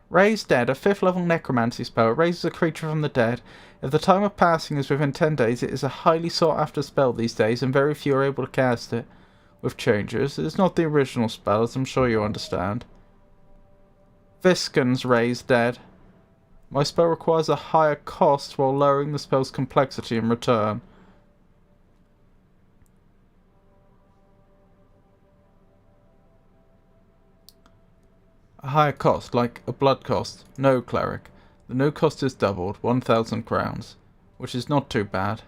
Raise dead, a 5th level necromancy spell. It raises a creature from the dead. If the time of passing is within 10 days, it is a highly sought after spell these days, and very few are able to cast it. With changes, it is not the original spell, as I'm sure you understand. Viscon's Raise Dead. My spell requires a higher cost while lowering the spell's complexity in return. A higher cost, like a blood cost. No, cleric. The new cost is doubled, 1,000 crowns, which is not too bad.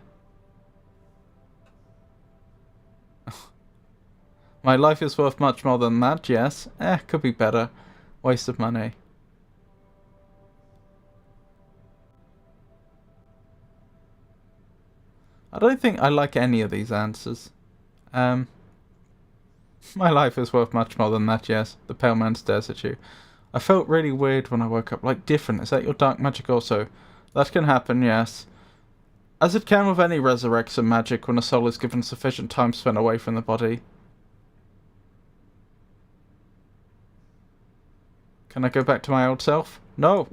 My life is worth much more than that, yes. Could be better. Waste of money. I don't think I like any of these answers. My life is worth much more than that, yes. The pale man stares at you. I felt really weird when I woke up, like different. Is that your dark magic also? That can happen, yes. As it can with any resurrection magic when a soul is given sufficient time spent away from the body. Can I go back to my old self? No.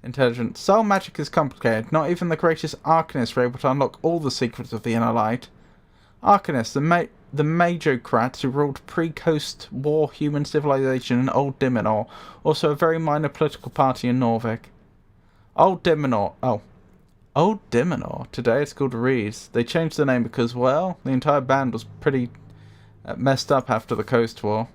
Intelligent. Soul magic is complicated. Not even the greatest arcanists were able to unlock all the secrets of the inner light. Arcanists, the Majocrats who ruled pre-Coast War human civilization in Old Dimenor, also a very minor political party in Norvik. Old Dimenor. Today it's called Reeds. They changed the name because, well, the entire band was pretty messed up after the Coast War.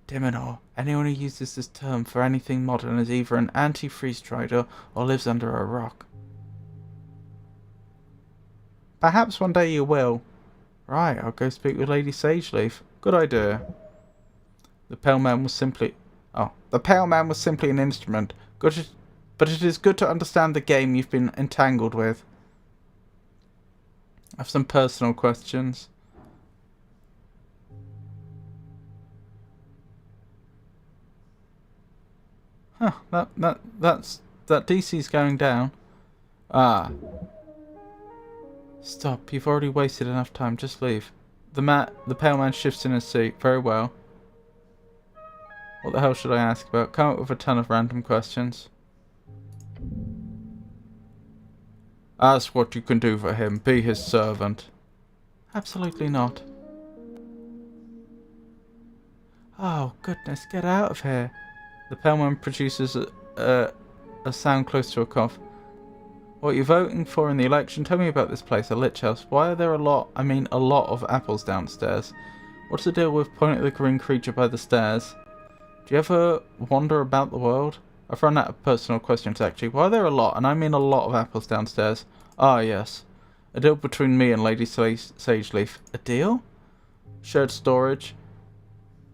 Dimenor. Anyone who uses this term for anything modern is either an anti-free strider or lives under a rock. Perhaps one day you will. Right, I'll go speak with Lady Sageleaf. Good idea. The Pale Man was simply... the Pale Man was simply an instrument. But it is good to understand the game you've been entangled with. I have some personal questions. Huh, that DC's going down. Ah. Stop, you've already wasted enough time, just leave. The pale man shifts in his seat. Very well. What the hell should I ask about? Come up with a ton of random questions. Ask what you can do for him. Be his servant. Absolutely not. Oh, goodness, get out of here. The pale man produces a sound close to a cough. What you're voting for in the election? Tell me about this place, a lich house. Why are there a lot of apples downstairs? What's the deal with pointing at the green creature by the stairs? Do you ever wander about the world? I've run out of personal questions, actually. Why are there a lot, and I mean a lot of apples downstairs? Ah, yes. A deal between me and Lady Sageleaf. A deal? Shared storage.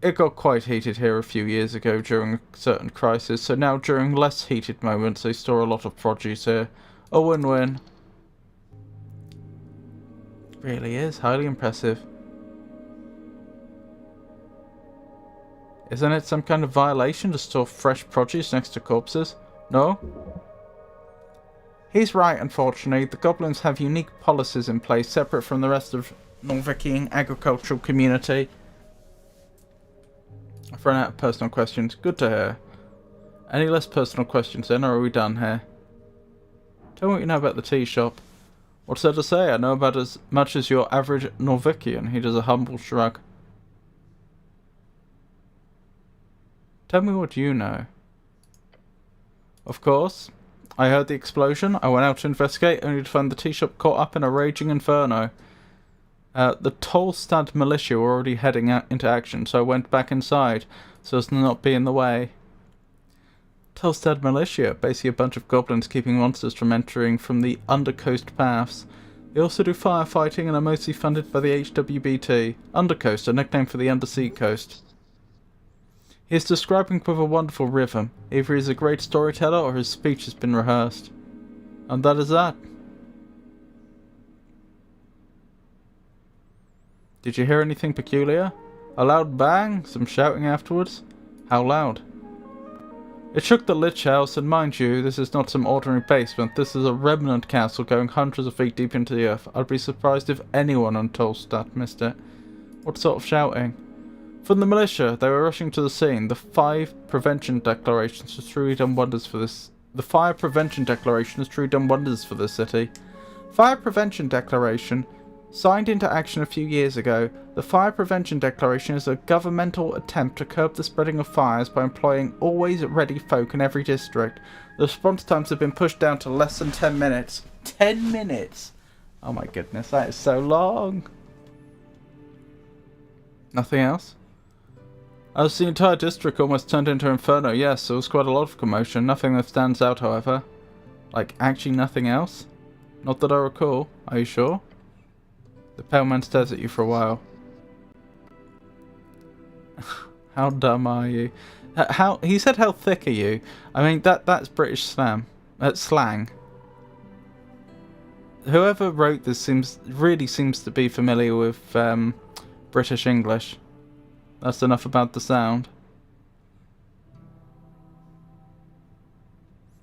It got quite heated here a few years ago during a certain crisis, so now during less heated moments they store a lot of produce here. A win-win. Really is. Highly impressive. Isn't it some kind of violation to store fresh produce next to corpses? No? He's right, unfortunately. The goblins have unique policies in place separate from the rest of Norvikian agricultural community. I've run out of personal questions. Good to hear. Any less personal questions then, or are we done here? Tell me what you know about the tea shop. What's there to say? I know about as much as your average Norvikian. He does a humble shrug. Tell me what you know. Of course. I heard the explosion. I went out to investigate, only to find the tea shop caught up in a raging inferno. The Tolstad militia were already heading out into action, so I went back inside, so as to not be in the way. Tolstad militia, basically a bunch of goblins keeping monsters from entering from the undercoast paths. They also do firefighting and are mostly funded by the HWBT. Undercoast, a nickname for the undersea coast. He is describing with a wonderful rhythm. Either he is a great storyteller or his speech has been rehearsed. And that is that. Did you hear anything peculiar? A loud bang? Some shouting afterwards? How loud? It shook the lich house, and mind you, this is not some ordinary basement. This is a remnant castle going hundreds of feet deep into the earth. I'd be surprised if anyone on Tolstad missed it. What sort of shouting? From the militia, they were rushing to the scene. The fire prevention declaration has truly done wonders for this. The fire prevention declaration has truly done wonders for this city. Fire prevention declaration. Signed into action a few years ago, the Fire Prevention Declaration is a governmental attempt to curb the spreading of fires by employing always-ready folk in every district. The response times have been pushed down to less than 10 minutes. 10 minutes! Oh my goodness, that is so long! Nothing else? As the entire district almost turned into inferno, yes, there was quite a lot of commotion. Nothing that stands out, however. Like, actually nothing else? Not that I recall. Are you sure? The pale man stares at you for a while. How dumb are you? He said, how thick are you? I mean, that's British slang. Whoever wrote this really seems to be familiar with British English. That's enough about the sound.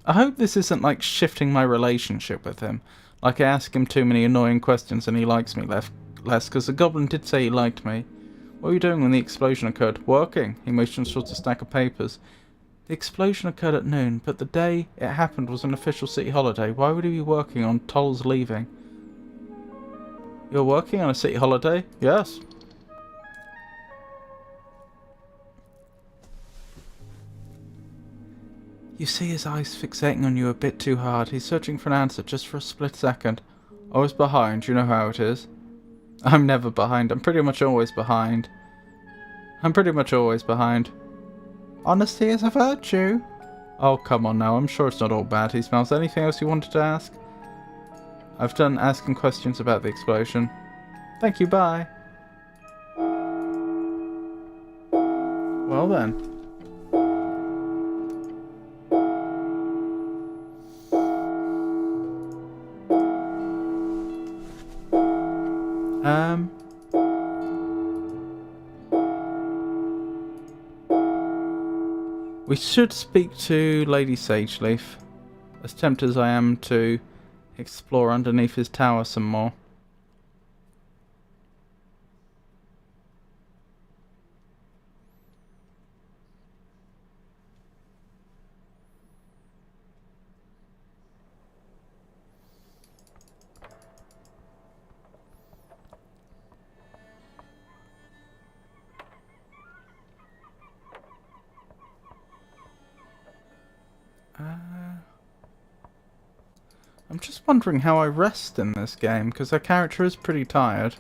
I hope this isn't like shifting my relationship with him. Like I ask him too many annoying questions and he likes me less, because the goblin did say he liked me. What were you doing when the explosion occurred? Working. He motions towards a stack of papers. The explosion occurred at noon, but the day it happened was an official city holiday. Why would he be working on Toll's leaving? You're working on a city holiday? Yes. You see his eyes fixating on you a bit too hard. He's searching for an answer just for a split second. Always behind, you know how it is. I'm never behind. I'm pretty much always behind. Honesty is a virtue. Oh, come on now. I'm sure it's not all bad. He smells. Anything else you wanted to ask? I've done asking questions about the explosion. Thank you, bye. Well then. We should speak to Lady Sageleaf, as tempted as I am to explore underneath his tower some more. I'm just wondering how I rest in this game, because our character is pretty tired.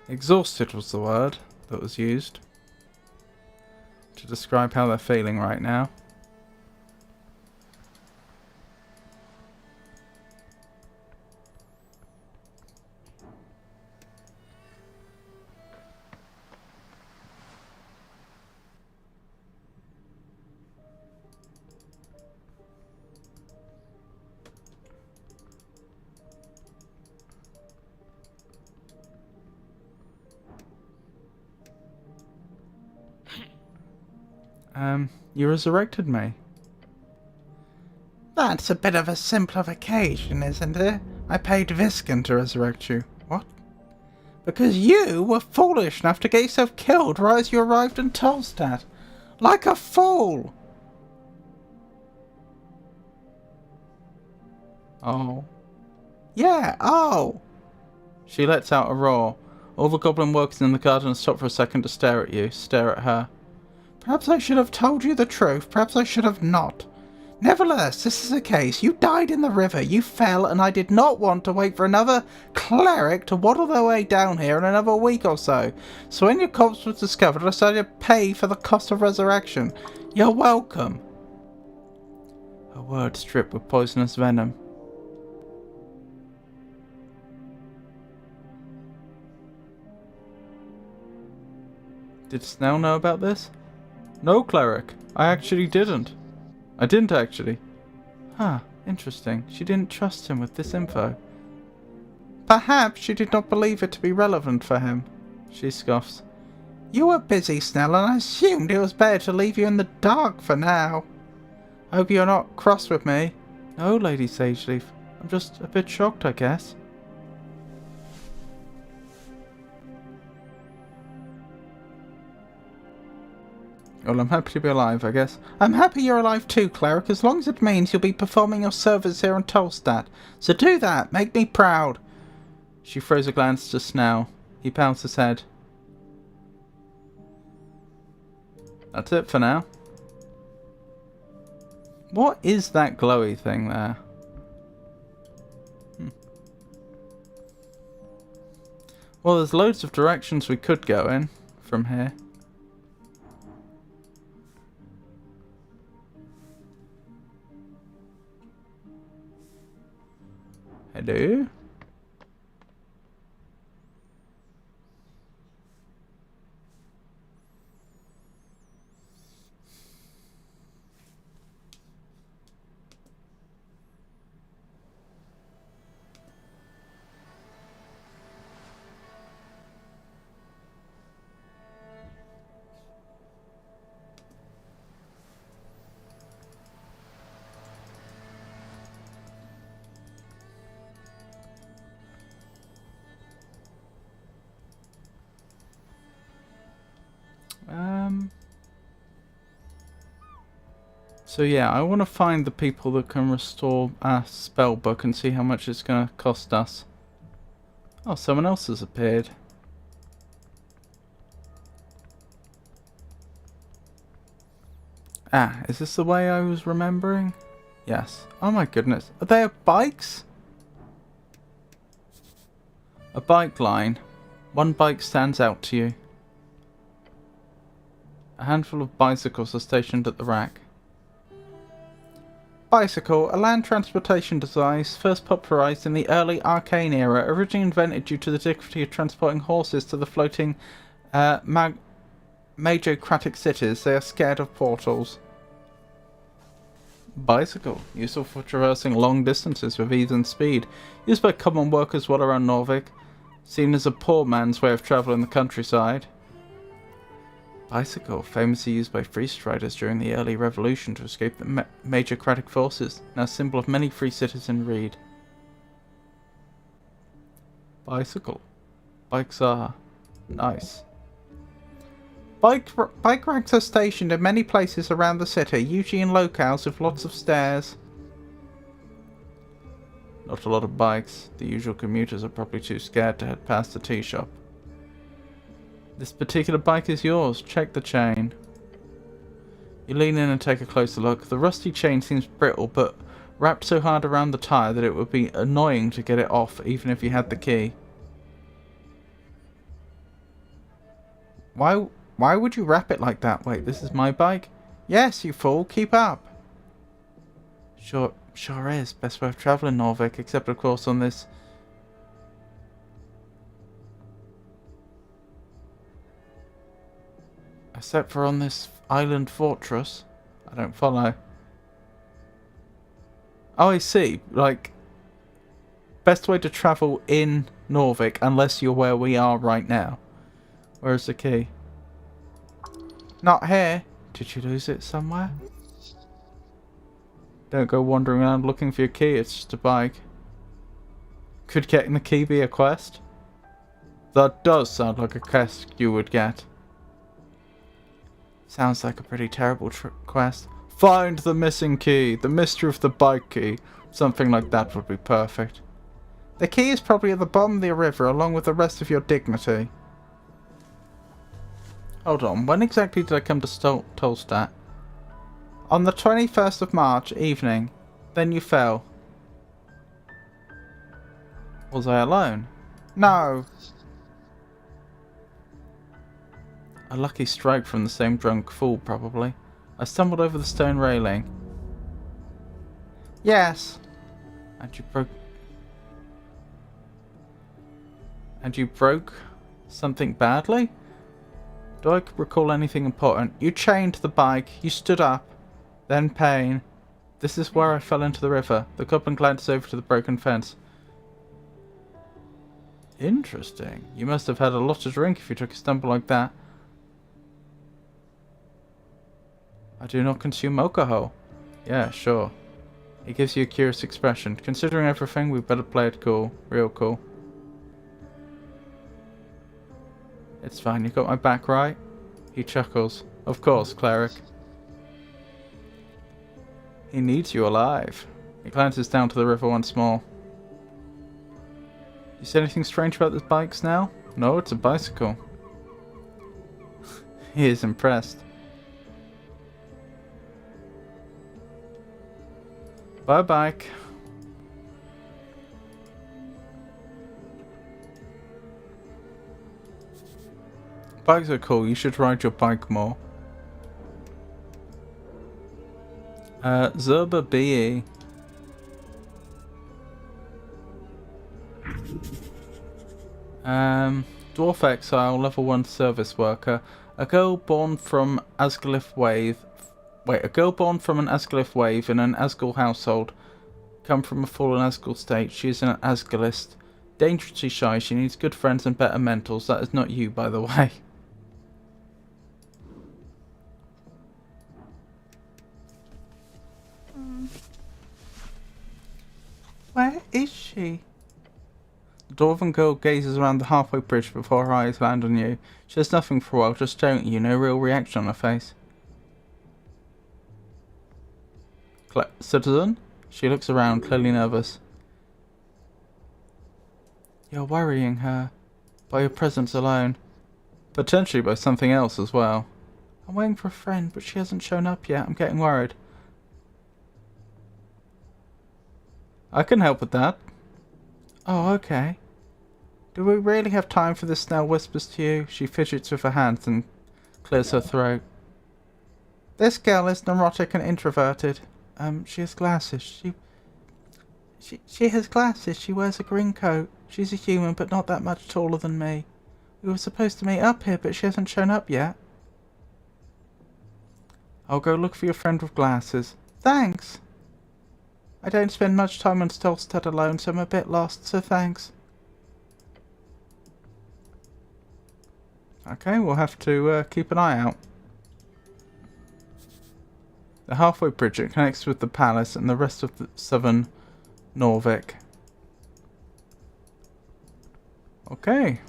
Exhausted was the word that was used to describe how they're feeling right now. You resurrected me. That's a bit of a simplification, isn't it? I paid Viscon to resurrect you. What? Because you were foolish enough to get yourself killed right as you arrived in Tolstad. Like a fool! Oh. Yeah, oh! She lets out a roar. All the goblin workers in the garden stop for a second to stare at you, stare at her. Perhaps I should have told you the truth, perhaps I should have not. Nevertheless, this is the case. You died in the river, you fell, and I did not want to wait for another cleric to waddle their way down here in another week or so. So when your corpse was discovered, I decided to pay for the cost of resurrection. You're welcome. Her words drip with poisonous venom. Did Snell know about this? No, cleric. I actually didn't. I didn't actually. Huh, interesting. She didn't trust him with this info. Perhaps she did not believe it to be relevant for him. She scoffs. You were busy, Snell, and I assumed it was better to leave you in the dark for now. Hope you're not cross with me. No, Lady Sageleaf. I'm just a bit shocked, I guess. Well, I'm happy to be alive, I guess. I'm happy you're alive too, cleric, as long as it means you'll be performing your service here in Tolstad. So do that, make me proud. She throws a glance to Snell. He pounds his head. That's it for now. What is that glowy thing there? Well, there's loads of directions we could go in from here. Hello? So yeah, I want to find the people that can restore our spell book and see how much it's going to cost us. Oh, someone else has appeared. Ah, is this the way I was remembering? Yes. Oh my goodness. Are they bikes? A bike line. One bike stands out to you. A handful of bicycles are stationed at the rack. Bicycle, a land transportation device first popularized in the early Arcane era, originally invented due to the difficulty of transporting horses to the floating majocratic cities. They are scared of portals. Bicycle, useful for traversing long distances with ease and speed. Used by common workers well around Norvik. Seen as a poor man's way of travel in the countryside. Bicycle, famously used by free striders during the early revolution to escape the major Cratic forces, now a symbol of many free cities in Reed. Bicycle. Bikes are nice. Bike racks are stationed in many places around the city, usually in locales with lots of stairs. Not a lot of bikes. The usual commuters are probably too scared to head past the tea shop. This particular bike is yours. Check the chain. You lean in and take a closer look. The rusty chain seems brittle, but wrapped so hard around the tyre that it would be annoying to get it off, even if you had the key. Why would you wrap it like that? Wait, this is my bike? Yes, you fool. Keep up. Sure is. Best way of travelling, Norvik, except of course on this... Except for on this island fortress. I don't follow. Oh, I see. Like, best way to travel in Norvik, unless you're where we are right now. Where's the key? Not here. Did you lose it somewhere? Don't go wandering around looking for your key, it's just a bike. Could getting the key be a quest? That does sound like a quest you would get. Sounds like a pretty terrible quest. Find the missing key, the mystery of the bike key. Something like that would be perfect. The key is probably at the bottom of the river along with the rest of your dignity. Hold on, when exactly did I come to Tolstadt? On the 21st of March, evening. Then you fell. Was I alone? No. A lucky strike from the same drunk fool, probably. I stumbled over the stone railing. Yes. And you broke something badly? Do I recall anything important? You chained the bike, you stood up, then pain. This is where I fell into the river. The goblin glances over to the broken fence. Interesting. You must have had a lot to drink if you took a stumble like that. I do not consume alcohol. Yeah, sure. He gives you a curious expression. Considering everything, we better play it cool. Real cool. It's fine, you got my back, right? He chuckles. Of course, cleric. He needs you alive. He glances down to the river once more. You see anything strange about the bikes now? No, it's a bicycle. He is impressed. Bye, bike. Bikes are cool. You should ride your bike more. Zerba BE. Dwarf Exile, level 1 service worker. A girl born from Asglyph Wave. Wait, a girl born from an Asglyph Wave in an Asgul household. Come from a fallen Asgul state. She is an Asgulist. Dangerously shy. She needs good friends and better mentals. That is not you, by the way. Where is she? The dwarven girl gazes around the halfway bridge before her eyes land on you. She says nothing for a while, just staring at you, no real reaction on her face. Citizen? She looks around, clearly nervous. You're worrying her. By your presence alone. Potentially by something else as well. I'm waiting for a friend, but she hasn't shown up yet. I'm getting worried. I can help with that. Oh, okay. Do we really have time for this? Snell whispers to you. She fidgets with her hands and clears her throat. This girl is neurotic and introverted. She has glasses. She has glasses. She wears a green coat. She's a human, but not that much taller than me. We were supposed to meet up here, but she hasn't shown up yet. I'll go look for your friend with glasses. Thanks! I don't spend much time on Stolstad alone, so I'm a bit lost, so thanks. Okay, we'll have to keep an eye out. The halfway bridge that connects with the palace and the rest of the southern Norvik. Okay.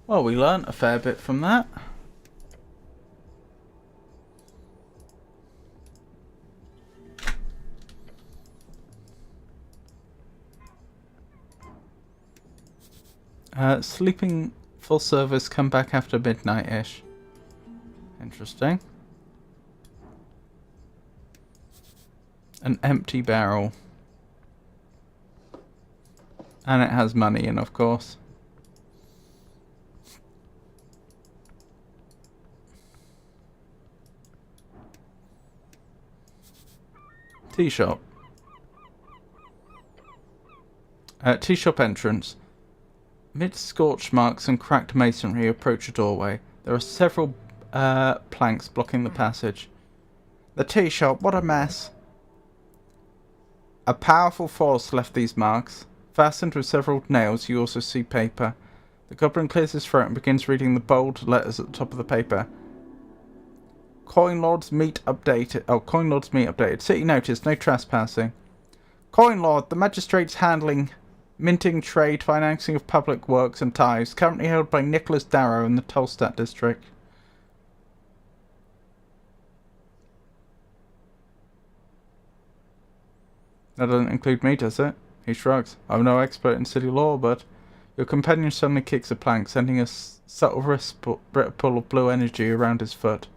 Well, we learnt a fair bit from that. Sleeping full service, come back after midnight-ish. Interesting. An empty barrel. And it has money in, of course. Tea shop. Tea shop entrance. Amid scorch marks and cracked masonry, you approach a doorway. There are several planks blocking the passage. The tea shop, what a mess. A powerful force left these marks. Fastened with several nails, you also see paper. The goblin clears his throat and begins reading the bold letters at the top of the paper. Coin Lord's meet updated. Oh, Coin Lord's meet updated. City notice, no trespassing. Coin Lord, the magistrate's handling, minting, trade, financing of public works and tithes, currently held by Nicholas Darrow in the Tolstadt district. That doesn't include me, does it? He shrugs. I'm no expert in city law, but your companion suddenly kicks a plank, sending a subtle wrist pull of blue energy around his foot.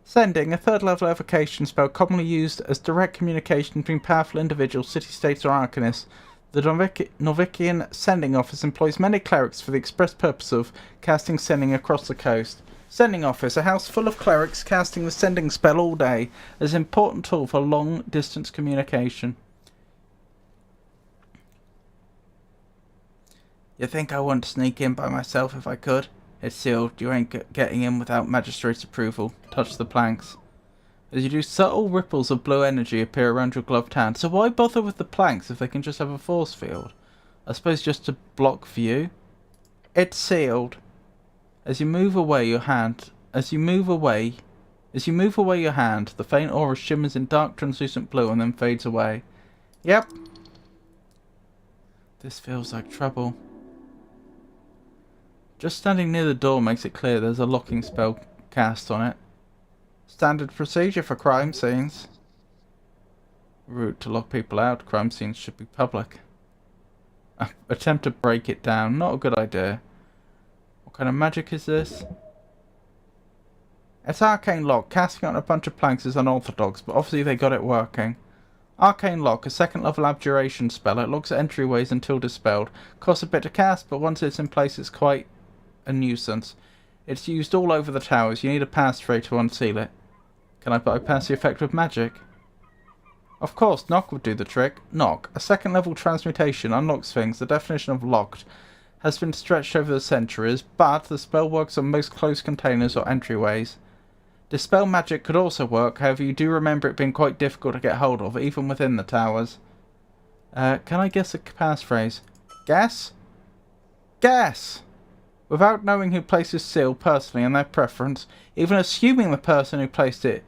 Sending, a third-level evocation spell commonly used as direct communication between powerful individuals, city-states, or arcanists. The Norvikian Sending Office employs many clerics for the express purpose of casting sending across the coast. Sending Office, a house full of clerics casting the sending spell all day, is an important tool for long-distance communication. You think I wouldn't sneak in by myself if I could? It's sealed. You ain't getting in without magistrate's approval. Touch the planks. As you do, subtle ripples of blue energy appear around your gloved hand. So why bother with the planks if they can just have a force field? I suppose just to block view. It's sealed. As you move away your hand, the faint aura shimmers in dark translucent blue and then fades away. Yep. This feels like trouble. Just standing near the door makes it clear there's a locking spell cast on it. Standard procedure for crime scenes. Rude to lock people out. Crime scenes should be public. Attempt to break it down. Not a good idea. What kind of magic is this? It's arcane lock. Casting on a bunch of planks is unorthodox, but obviously they got it working. Arcane lock, a second level abjuration spell. It locks entryways until dispelled. Costs a bit to cast, but once it's in place it's quite a nuisance. It's used all over the towers. You need a passphrase to unseal it. Can I bypass the effect with magic? Of course, knock would do the trick. Knock, a second level transmutation, unlocks things. The definition of locked has been stretched over the centuries, but the spell works on most closed containers or entryways. Dispel magic could also work, however you do remember it being quite difficult to get hold of, even within the towers. Can I guess a passphrase? Guess? Guess! Without knowing who placed this seal personally and their preference, even assuming the person who placed it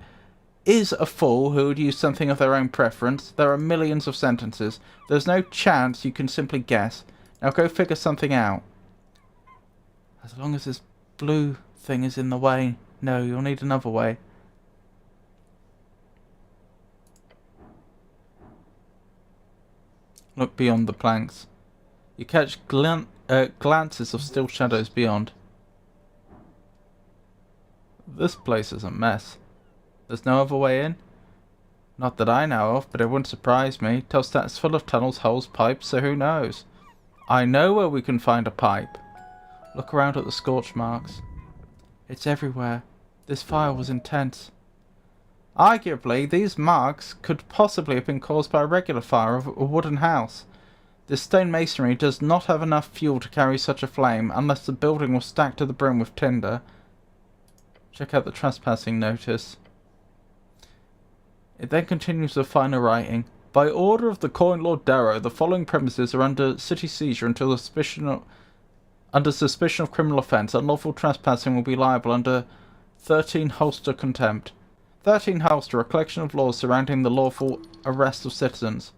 is a fool who would use something of their own preference, there are millions of sentences. There's no chance you can simply guess. Now go figure something out. As long as this blue thing is in the way. No, you'll need another way. Look beyond the planks. You catch glances of still shadows beyond. This place is a mess. There's no other way in? Not that I know of, but it wouldn't surprise me. Tolstadt is full of tunnels, holes, pipes, so who knows? I know where we can find a pipe. Look around at the scorch marks. It's everywhere. This fire was intense. Arguably, these marks could possibly have been caused by a regular fire of a wooden house. This stone masonry does not have enough fuel to carry such a flame, unless the building was stacked to the brim with tinder. Check out the trespassing notice. It then continues with finer writing. By order of the Coin Lord Darrow, the following premises are under city seizure until under suspicion of criminal offence. Unlawful trespassing will be liable under 13 Holster contempt. 13 Holster, a collection of laws surrounding the lawful arrest of citizens.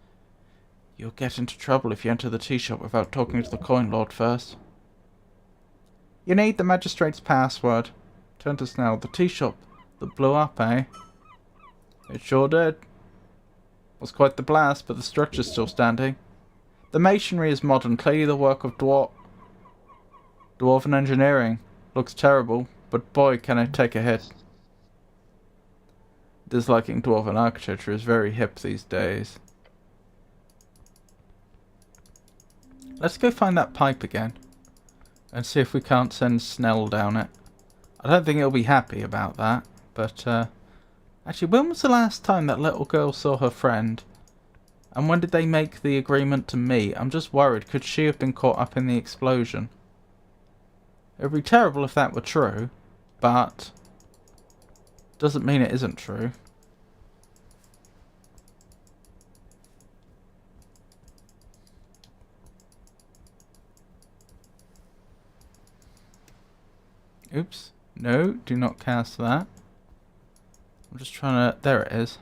You'll get into trouble if you enter the tea shop without talking to the Coin Lord first. You need the magistrate's password. Turn to Snell. The tea shop that blew up, eh? It sure did. Was quite the blast, but the structure's still standing. The masonry is modern, clearly the work of dwarven engineering. Looks terrible, but boy can it take a hit. Disliking dwarven architecture is very hip these days. Let's go find that pipe again. And see if we can't send Snell down it. I don't think he'll be happy about that. But, actually, when was the last time that little girl saw her friend? And when did they make the agreement to meet? I'm just worried. Could she have been caught up in the explosion? It would be terrible if that were true. But doesn't mean it isn't true. Oops. No, do not cast that. I'm just trying to... There it is.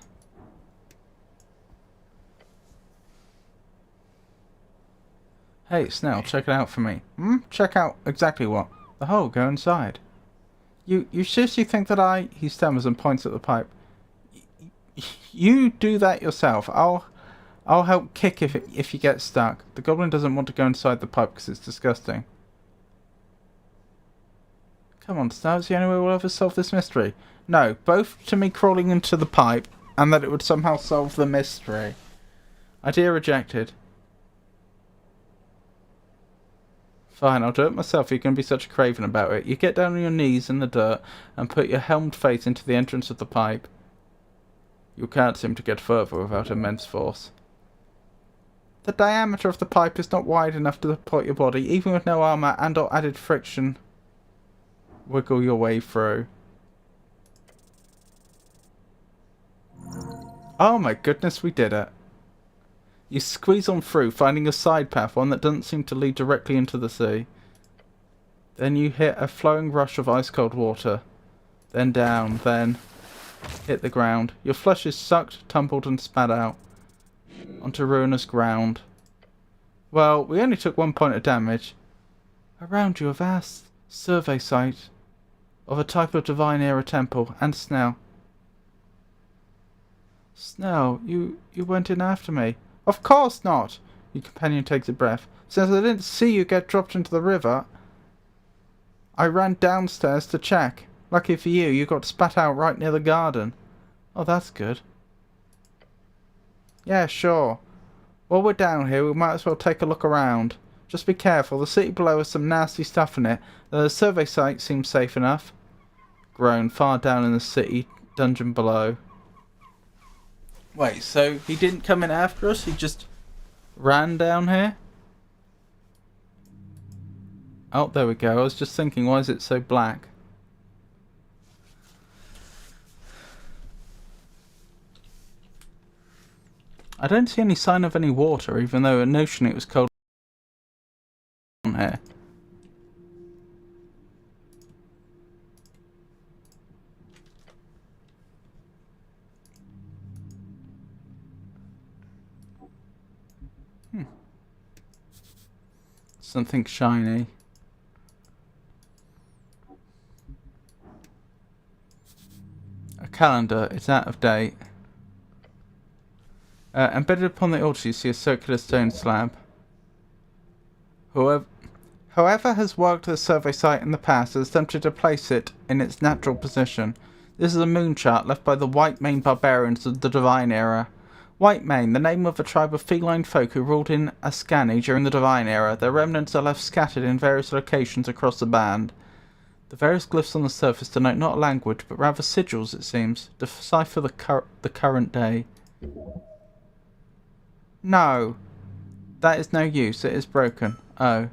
Hey, Snell, check it out for me. Check out exactly what? The hole, go inside. You seriously think that I... He stammers and points at the pipe. You do that yourself. I'll help kick if you get stuck. The goblin doesn't want to go inside the pipe because it's disgusting. Come on, Snell, it's the only way we'll ever solve this mystery. No, both to me crawling into the pipe and that it would somehow solve the mystery. Idea rejected. Fine, I'll do it myself. You can be such a craven about it. You get down on your knees in the dirt and put your helmed face into the entrance of the pipe. You can't seem to get further without immense force. The diameter of the pipe is not wide enough to support your body, even with no armour and or added friction. Wiggle your way through. Oh my goodness, we did it. You squeeze on through, finding a side path, one that doesn't seem to lead directly into the sea. Then you hit a flowing rush of ice-cold water. Then down, then hit the ground. Your flesh is sucked, tumbled and spat out onto ruinous ground. Well, we only took 1 point of damage. Around you a vast survey site of a type of divine era temple, and Snell. Snell, you went in after me. Of course not! Your companion takes a breath. Since I didn't see you get dropped into the river, I ran downstairs to check. Lucky for you, you got spat out right near the garden. Oh, that's good. Yeah, sure. While we're down here, we might as well take a look around. Just be careful, the city below has some nasty stuff in it. The survey site seems safe enough. Grown far down in the city dungeon below. Wait, so he didn't come in after us? He just ran down here? Oh, there we go. I was just thinking, why is it so black? I don't see any sign of any water, even though a notion it was cold on here. Something shiny. A calendar. It's out of date. Embedded upon the altar, you see a circular stone slab. Whoever has worked the survey site in the past has attempted to place it in its natural position. This is a moon chart left by the White Mane barbarians of the Divine Era. White Mane, the name of a tribe of feline folk who ruled in Ascani during the Divine Era. Their remnants are left scattered in various locations across the band. The various glyphs on the surface denote not a language, but rather sigils, it seems, to decipher the current day. No. That is no use. It is broken. Oh.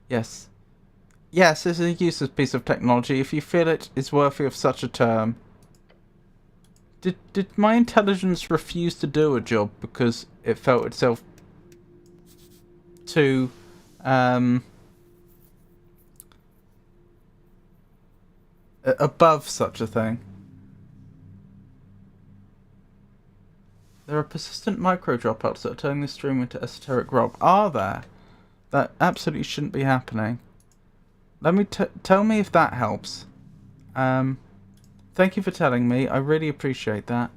Yes. Yes, it is a useless piece of technology if you feel it is worthy of such a term. Did my intelligence refuse to do a job because it felt itself too above such a thing? There are persistent micro dropouts that are turning the stream into esoteric rock. Are there? That absolutely shouldn't be happening. Let me tell me if that helps. Thank you for telling me. I really appreciate that.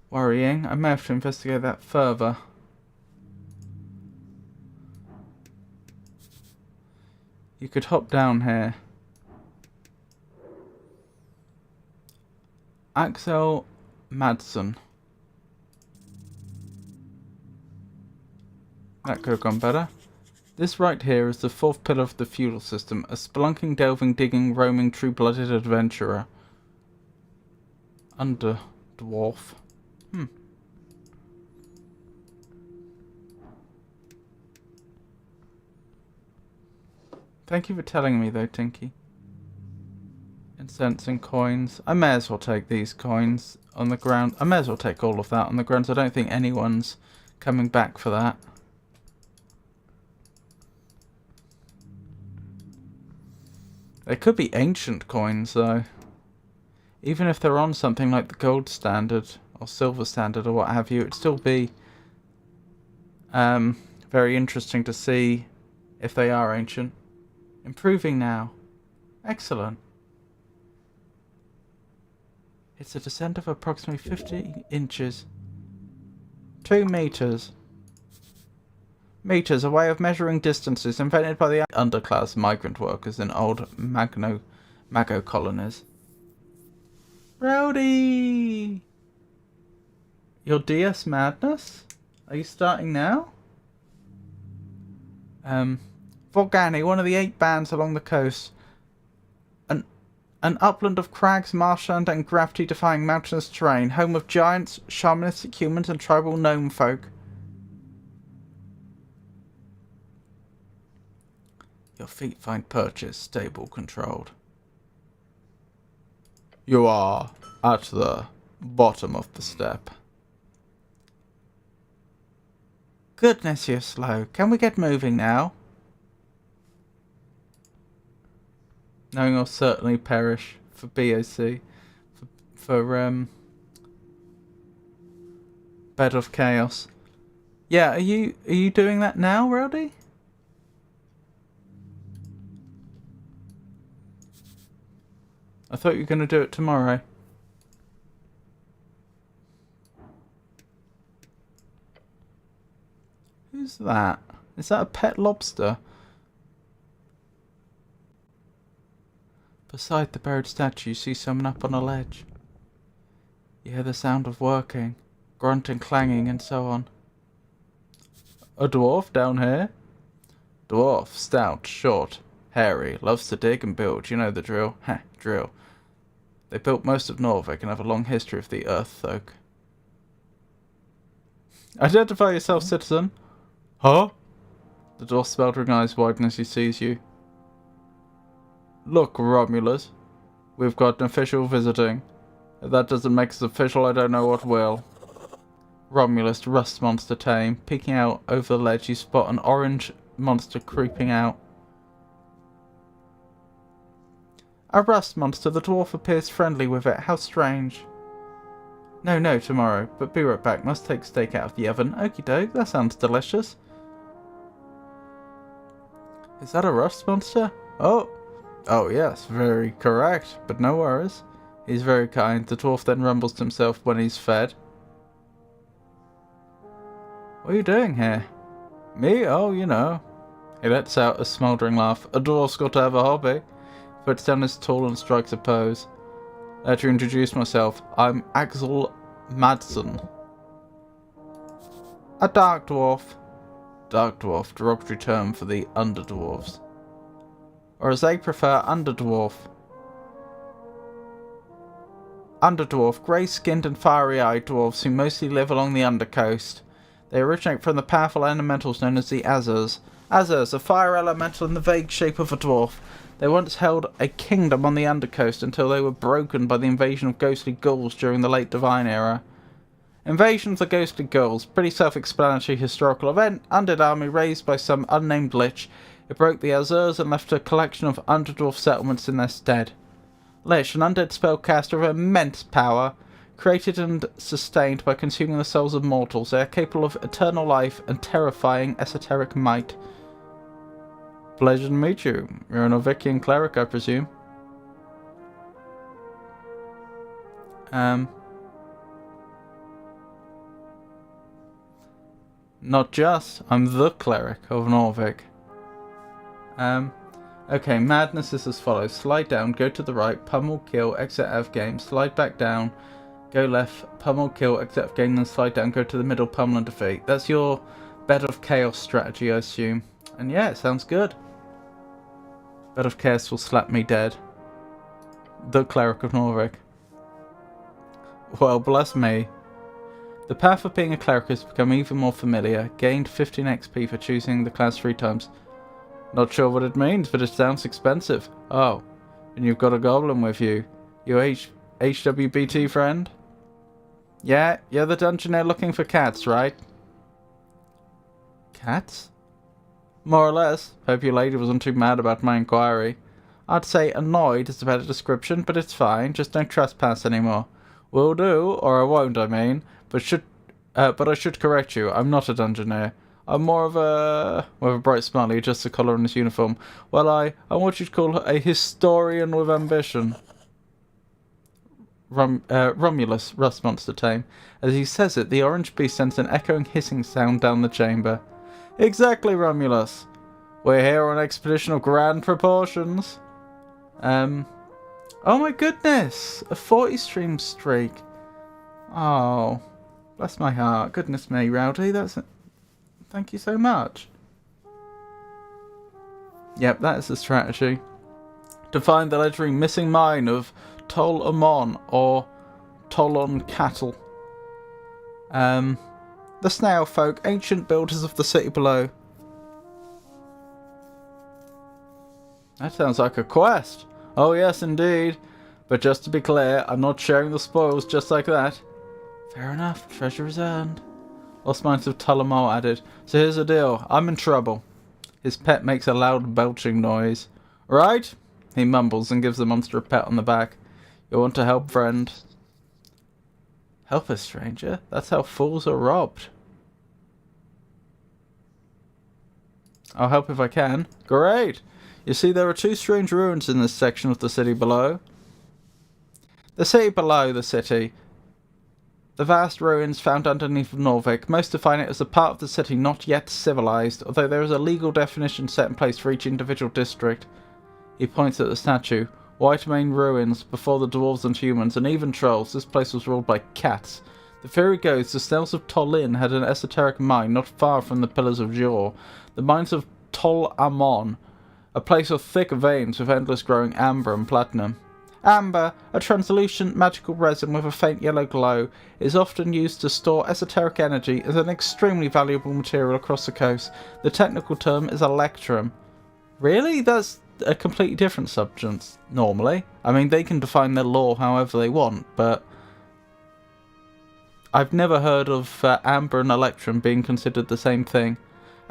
Worrying. I may have to investigate that further. You could hop down here. Axel Madsen. That could have gone better. This right here is the fourth pillar of the feudal system. A spelunking, delving, digging, roaming, true-blooded adventurer. Under dwarf. Thank you for telling me though, Tinky. Incense and coins. I may as well take these coins on the ground. I may as well take all of that on the grounds. I don't think anyone's coming back for that. They could be ancient coins though. Even if they're on something like the gold standard or silver standard or what have you, it'd still be very interesting to see if they are ancient. Improving now. Excellent. It's a descent of approximately 50 inches. 2 meters. Meters, a way of measuring distances invented by the underclass migrant workers in old Mago colonies. Rowdy! Your DS madness? Are you starting now? Vorgani, one of the 8 bands along the coast. An upland of crags, marshland, and gravity-defying mountainous terrain, home of giants, shamanistic humans, and tribal gnome folk. Your feet find purchase, stable controlled. You are at the bottom of the step. Goodness, you're slow. Can we get moving now? Knowing I'll certainly perish for BOC. For Bed of Chaos. Yeah, are you doing that now, Rowdy? I thought you were going to do it tomorrow. Who's that? Is that a pet lobster? Beside the buried statue, you see someone up on a ledge. You hear the sound of working, grunting, clanging, and so on. A dwarf down here? Dwarf, stout, short, hairy, loves to dig and build. You know the drill. Heh, drill. They built most of Norvik and have a long history of the Earth folk. Identify yourself, citizen. Huh? The dwarf's smoldering eyes widen as he sees you. Look, Romulus. We've got an official visiting. If that doesn't make us official, I don't know what will. Romulus, the rust monster tame. Peeking out over the ledge, you spot an orange monster creeping out. A rust monster. The dwarf appears friendly with it. How strange. No, tomorrow. But be right back. Must take steak out of the oven. Okie doke, that sounds delicious. Is that a rust monster? Oh yes, very correct. But no worries. He's very kind. The dwarf then rumbles to himself when he's fed. What are you doing here? Me? Oh, you know. He lets out a smouldering laugh. A dwarf's got to have a hobby. Puts down his tool and strikes a pose. To introduce myself, I'm Axel Madsen. A dark dwarf. Dark dwarf, derogatory term for the underdwarfs. Or as they prefer, underdwarf. underdwarf, grey-skinned and fiery-eyed dwarves who mostly live along the undercoast. They originate from the powerful elementals known as the Azers. Azers, a fire elemental in the vague shape of a dwarf. They once held a kingdom on the undercoast until they were broken by the invasion of ghostly ghouls during the late Divine Era. Invasion of the ghostly ghouls, pretty self-explanatory historical event, undead army raised by some unnamed lich. It broke the Azers and left a collection of underdwarf settlements in their stead. Lich, an undead spellcaster of immense power, created and sustained by consuming the souls of mortals. They are capable of eternal life and terrifying esoteric might. Pleasure to meet you. You're an Orvician cleric, I presume. Not just. I'm the cleric of Norvik. Okay, madness is as follows. Slide down, go to the right, pummel, kill, exit out of game, slide back down, go left, pummel, kill, exit out of game, then slide down, go to the middle, pummel and defeat. That's your Bed of Chaos strategy, I assume. And yeah, it sounds good. Bed of Chaos will slap me dead. The cleric of Norvik. Well, bless me. The path of being a cleric has become even more familiar. Gained 15 XP for choosing the class 3 times. Not sure what it means, but it sounds expensive. Oh, and you've got a goblin with you. Your HWBT friend? Yeah, you're the dungeoneer looking for cats, right? Cats? More or less. Hope your lady wasn't too mad about my inquiry. I'd say annoyed is a better description, but it's fine. Just don't trespass anymore. Will do, or I won't, I mean. But I should correct you. I'm not a dungeoneer. I'm more of a... with a bright smile, he adjusts the collar on his uniform. Well, I'm what you'd call a historian with ambition. Romulus, Rust Monster Tame. As he says it, the orange beast sends an echoing hissing sound down the chamber. Exactly, Romulus. We're here on an expedition of grand proportions. Oh my goodness! A 40 stream streak. Oh, bless my heart. Goodness me, Rowdy, that's... Thank you so much. Yep, that is the strategy. To find the legendary missing mine of Tol Amon, or Tolon Cattle. The snail folk, ancient builders of the city below. That sounds like a quest. Oh yes, indeed. But just to be clear, I'm not sharing the spoils just like that. Fair enough, treasure is earned. Lost Minds of Tullamore added. So here's the deal, I'm in trouble. His pet makes a loud belching noise. Right? He mumbles and gives the monster a pat on the back. You want to help, friend? Help a stranger? That's how fools are robbed. I'll help if I can. Great! You see, there are 2 strange ruins in this section of the city below. The city below the city. The vast ruins found underneath of Norvik. Most define it as a part of the city not yet civilized, although there is a legal definition set in place for each individual district. He points at the statue. White main ruins, before the dwarves and humans, and even trolls. This place was ruled by cats. The theory goes the snails of Tolin had an esoteric mine not far from the Pillars of Jor. The mines of Tol Amon, a place of thick veins with endless growing amber and platinum. Amber, a translucent magical resin with a faint yellow glow, is often used to store esoteric energy as an extremely valuable material across the coast. The technical term is electrum. Really? That's a completely different substance, normally. I mean, they can define their law however they want, but I've never heard of amber and electrum being considered the same thing.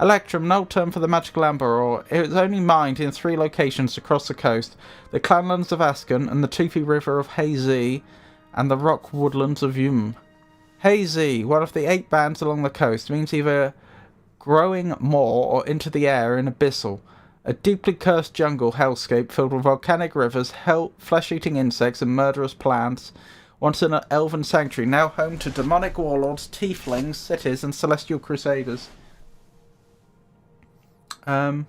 Electrum, an old term for the magical amber ore. It was only mined in 3 locations across the coast. The Clanlands of Asken and the toothy river of Hazy and the rock woodlands of Yum. Hazy, one of the 8 bands along the coast, means either growing more or into the air in abyssal. A deeply cursed jungle hellscape filled with volcanic rivers, flesh-eating insects and murderous plants. Once an elven sanctuary, now home to demonic warlords, tieflings, cities and celestial crusaders. I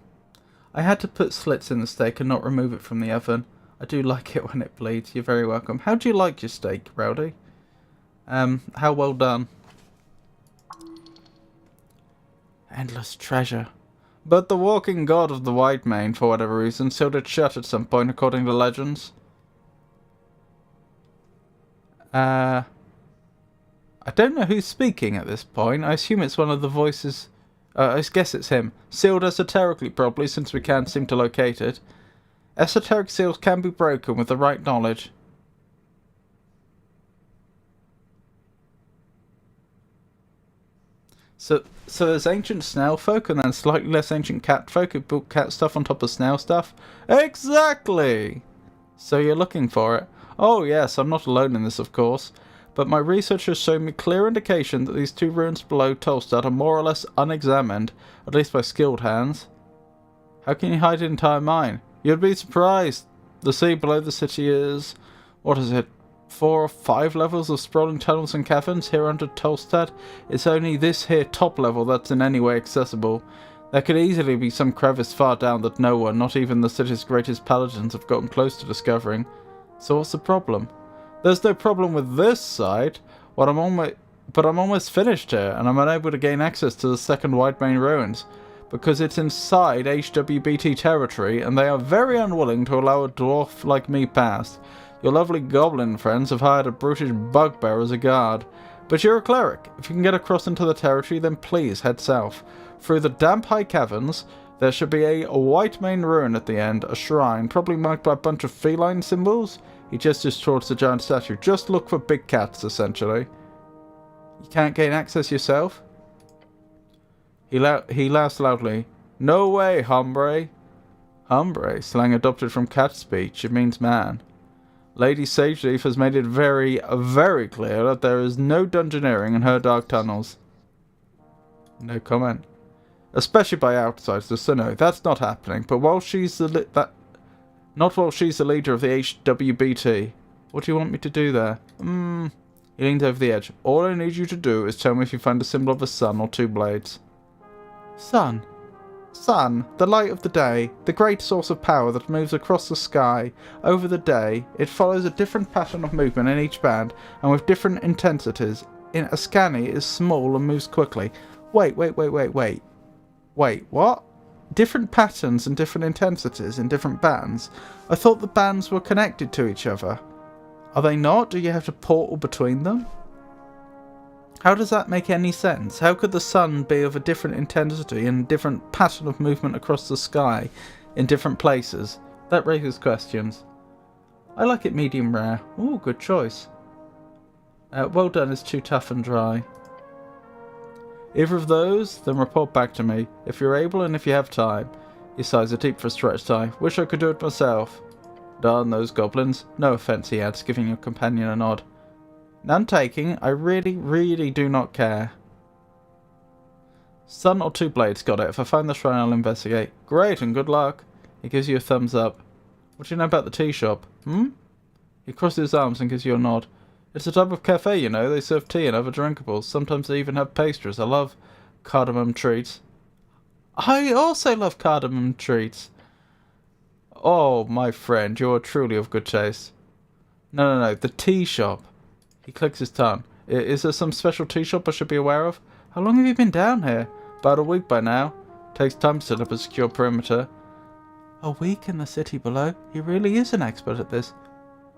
had to put slits in the steak and not remove it from the oven. I do like it when it bleeds. You're very welcome. How do you like your steak, Rowdy? How well done? Endless treasure. But the walking god of the White Mane, for whatever reason, sealed it shut at some point, according to legends. I don't know who's speaking at this point. I assume it's one of the voices. I guess it's him. Sealed esoterically, probably, since we can't seem to locate it. Esoteric seals can be broken with the right knowledge. So there's ancient snail folk and then slightly less ancient cat folk who built cat stuff on top of snail stuff? Exactly! So you're looking for it. Oh yes, I'm not alone in this, of course. But my research has shown me clear indication that these two ruins below Tolstad are more or less unexamined, at least by skilled hands. How can you hide an entire mine? You'd be surprised. The sea below the city is... what is it? 4 or 5 levels of sprawling tunnels and caverns here under Tolstad. It's only this here top level that's in any way accessible. There could easily be some crevice far down that no one, not even the city's greatest paladins, have gotten close to discovering. So what's the problem? There's no problem with this side, but I'm almost finished here, and I'm unable to gain access to the second wide main ruins, because it's inside HWBT territory, and they are very unwilling to allow a dwarf like me past. Your lovely goblin friends have hired a brutish bugbear as a guard. But you're a cleric. If you can get across into the territory, then please head south. Through the damp high caverns, there should be a white main ruin at the end, a shrine, probably marked by a bunch of feline symbols. He gestures towards the giant statue. Just look for big cats, essentially. You can't gain access yourself? He laughs loudly. No way, hombre. Hombre, slang adopted from cat speech. It means man. Lady Sageleaf has made it very, very clear that there is no dungeoneering in her dark tunnels. No comment. Especially by outsiders, so no, that's not happening. But while she's not while she's the leader of the HWBT. What do you want me to do there? He leans over the edge. All I need you to do is tell me if you find a symbol of a sun or 2 blades. Sun. Sun, the light of the day, the great source of power that moves across the sky over the day. It follows a different pattern of movement in each band and with different intensities. In Ascani, it is small and moves quickly. Wait, what? Different patterns and different intensities in different bands? I thought the bands were connected to each other. Are they not? Do you have to portal between them? How does that make any sense? How could the sun be of a different intensity and different pattern of movement across the sky in different places? That raises questions. I like it medium rare. Ooh, good choice. Well done is too tough and dry. Either of those? Then report back to me, if you're able and if you have time. He sighs a deep for a stretched sigh. Wish I could do it myself. Darn those goblins. No offence, he adds, giving your companion a nod. None taking. I really, really do not care. Sun or 2 blades, got it. If I find the shrine, I'll investigate. Great, and good luck. He gives you a thumbs up. What do you know about the tea shop? He crosses his arms and gives you a nod. It's a type of cafe, you know. They serve tea and other drinkables. Sometimes they even have pastries. I love cardamom treats. I also love cardamom treats. Oh, my friend, you are truly of good taste. No, the tea shop. He clicks his tongue. Is there some special tea shop I should be aware of? How long have you been down here? About a week by now. Takes time to set up a secure perimeter. A week in the city below? He really is an expert at this.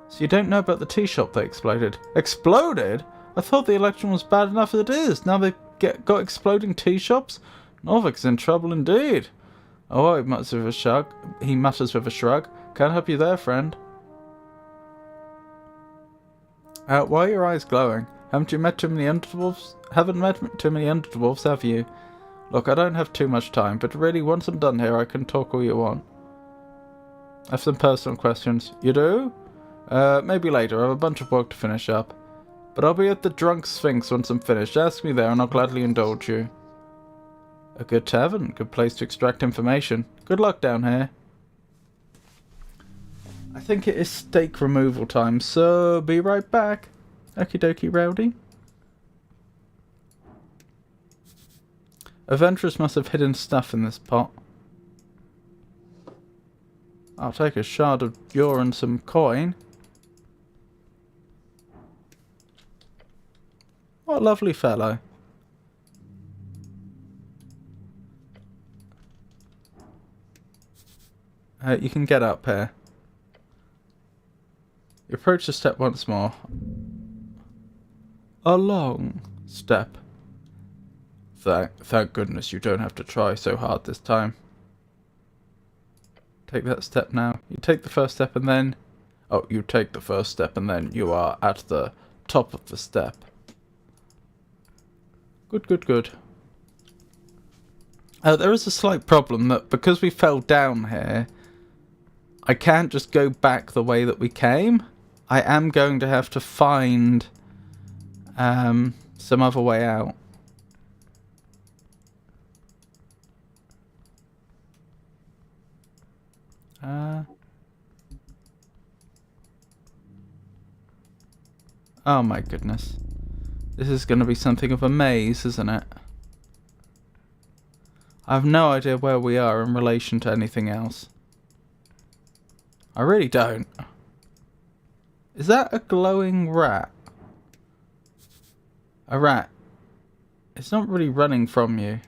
So you don't know about the tea shop that exploded? Exploded? I thought the election was bad enough as it is. Now they've got exploding tea shops? Norvik's in trouble indeed. Oh, he mutters with a shrug. Can't help you there, friend. Why are your eyes glowing? Haven't met too many underdwarfs, have you? Look, I don't have too much time, but really, once I'm done here, I can talk all you want. I have some personal questions. You do? Maybe later. I have a bunch of work to finish up. But I'll be at the Drunk Sphinx once I'm finished. Ask me there and I'll gladly indulge you. A good tavern. Good place to extract information. Good luck down here. I think it is steak removal time, so be right back. Okie dokie, Rowdy. Adventurers must have hidden stuff in this pot. I'll take a shard of ore and some coin. What a lovely fellow. You can get up here. You approach the step once more. A long step. Thank goodness you don't have to try so hard this time. Take that step now. You take the first step and then... Oh, you take the first step and then you are at the top of the step. Good, good, good. There is a slight problem that because we fell down here, I can't just go back the way that we came. I am going to have to find some other way out. Oh my goodness. This is going to be something of a maze, isn't it? I have no idea where we are in relation to anything else. I really don't. Is that a glowing rat? A rat. It's not really running from you.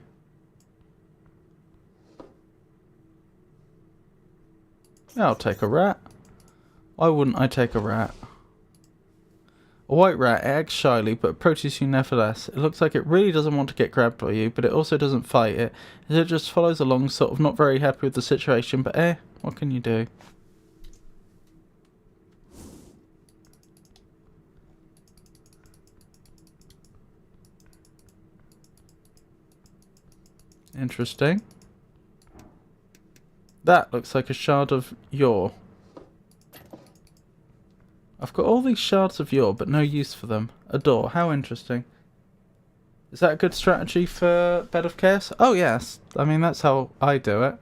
Yeah, I'll take a rat. Why wouldn't I take a rat? A white rat acts shyly, but approaches you nevertheless. It looks like it really doesn't want to get grabbed by you, but it also doesn't fight it. It just follows along, sort of not very happy with the situation, but what can you do? Interesting. That looks like a shard of yore. I've got all these shards of yore, but no use for them. A door. How interesting. Is that a good strategy for Bed of Chaos? Oh, yes. I mean, that's how I do it.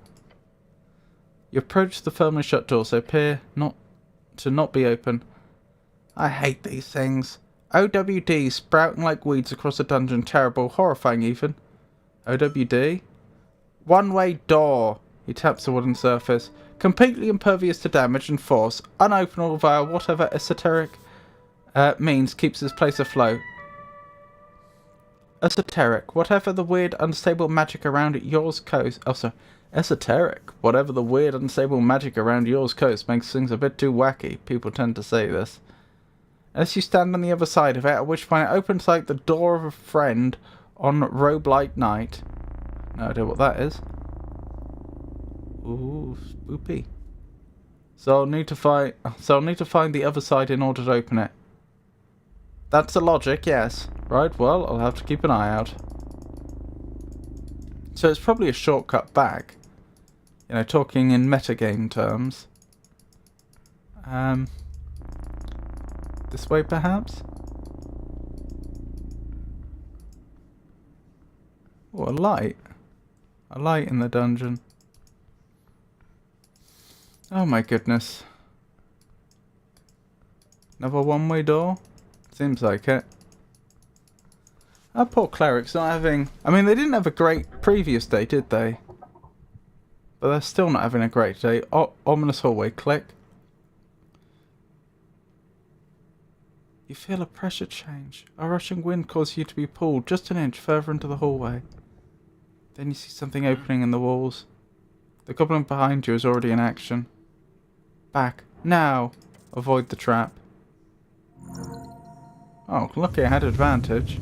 You approach the firmly shut door, so appear not be open. I hate these things. OWD sprouting like weeds across a dungeon. Terrible. Horrifying, even. OWD? One-way door. He taps the wooden surface. Completely impervious to damage and force. Unopenable via whatever esoteric means keeps this place afloat. Esoteric. Whatever the weird unstable magic around yours coast. Oh, sorry. Esoteric. Whatever the weird unstable magic around yours coast makes things a bit too wacky. People tend to say this. Unless you stand on the other side of it, at which point it opens like the door of a friend on robe-light night. No idea what that is. Ooh, spoopy. So I'll need to find the other side in order to open it. That's the logic, yes. Right, well, I'll have to keep an eye out. So it's probably a shortcut back. You know, talking in metagame terms. This way, perhaps? Oh, a light. A light in the dungeon. Oh my goodness. Another one-way door? Seems like it. Our poor cleric's not having... I mean, they didn't have a great previous day, did they? But they're still not having a great day. Ominous hallway. Click. You feel a pressure change. A rushing wind causes you to be pulled just an inch further into the hallway. Then you see something opening in the walls. The goblin behind you is already in action. Back. Now! Avoid the trap. Oh, lucky I had advantage.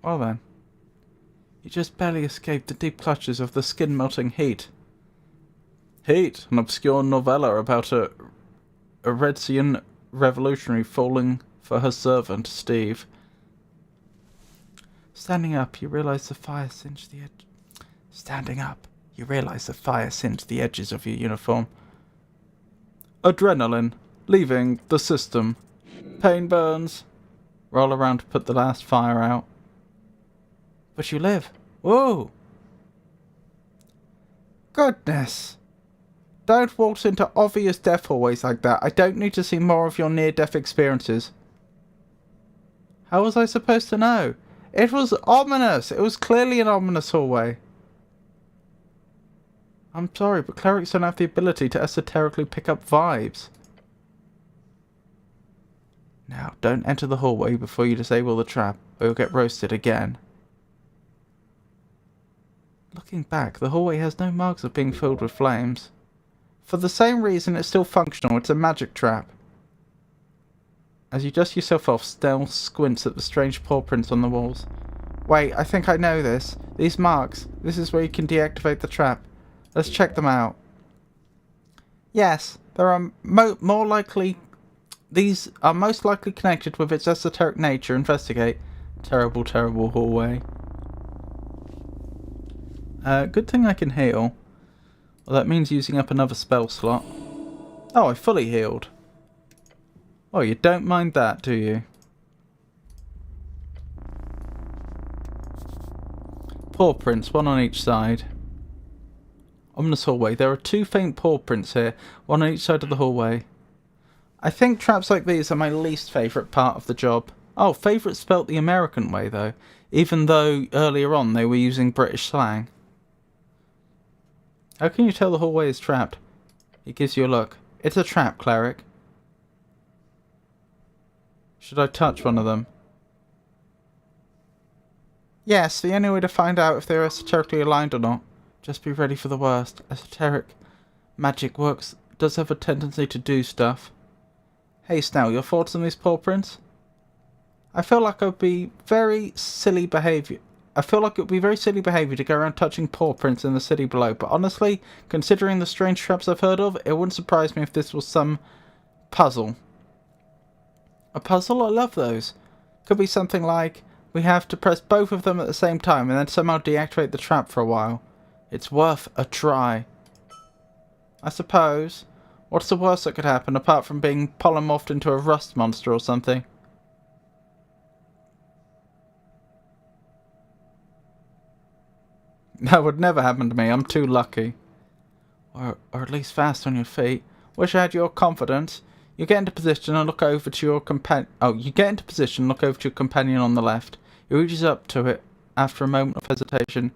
Well then. You just barely escaped the deep clutches of the skin-melting heat. Heat! An obscure novella about a Redsian revolutionary falling for her servant, Steve. Standing up, you realise the fire singed the edge. Standing up, you realise the fire singed the edges of your uniform. Adrenaline. Leaving the system. Pain burns. Roll around to put the last fire out. But you live. Whoa! Goodness! Don't waltz into obvious death hallways like that. I don't need to see more of your near-death experiences. How was I supposed to know? It was ominous! It was clearly an ominous hallway. I'm sorry, but clerics don't have the ability to esoterically pick up vibes. Now, don't enter the hallway before you disable the trap, or you'll get roasted again. Looking back, the hallway has no marks of being filled with flames. For the same reason it's still functional, it's a magic trap. As you dust yourself off, Snell squints at the strange paw prints on the walls. Wait, I think I know this. These marks. This is where you can deactivate the trap. Let's check them out. Yes, there are more likely... These are most likely connected with its esoteric nature. Investigate. Terrible, terrible hallway. Good thing I can heal. Well, that means using up another spell slot. Oh, I fully healed. Oh, you don't mind that, do you? Paw prints, one on each side. Ominous hallway. There are 2 faint paw prints here, one on each side of the hallway. I think traps like these are my least favourite part of the job. Oh, favourite spelt the American way, though. Even though earlier on they were using British slang. How can you tell the hallway is trapped? He gives you a look. It's a trap, cleric. Should I touch one of them? Yes, the only way to find out if they're esoterically aligned or not. Just be ready for the worst. Esoteric magic does have a tendency to do stuff. Hey Snell, your thoughts on these paw prints? I feel like it would be very silly behaviour to go around touching paw prints in the city below, but honestly, considering the strange traps I've heard of, it wouldn't surprise me if this was some puzzle. A puzzle? I love those. Could be something like, we have to press both of them at the same time and then somehow deactivate the trap for a while. It's worth a try. I suppose. What's the worst that could happen apart from being polymorphed into a rust monster or something? That would never happen to me. I'm too lucky. Or at least fast on your feet. Wish I had your confidence. You get into position and look over to your companion. Oh, you get into position and look over to your companion on the left. He reaches up to it after a moment of hesitation.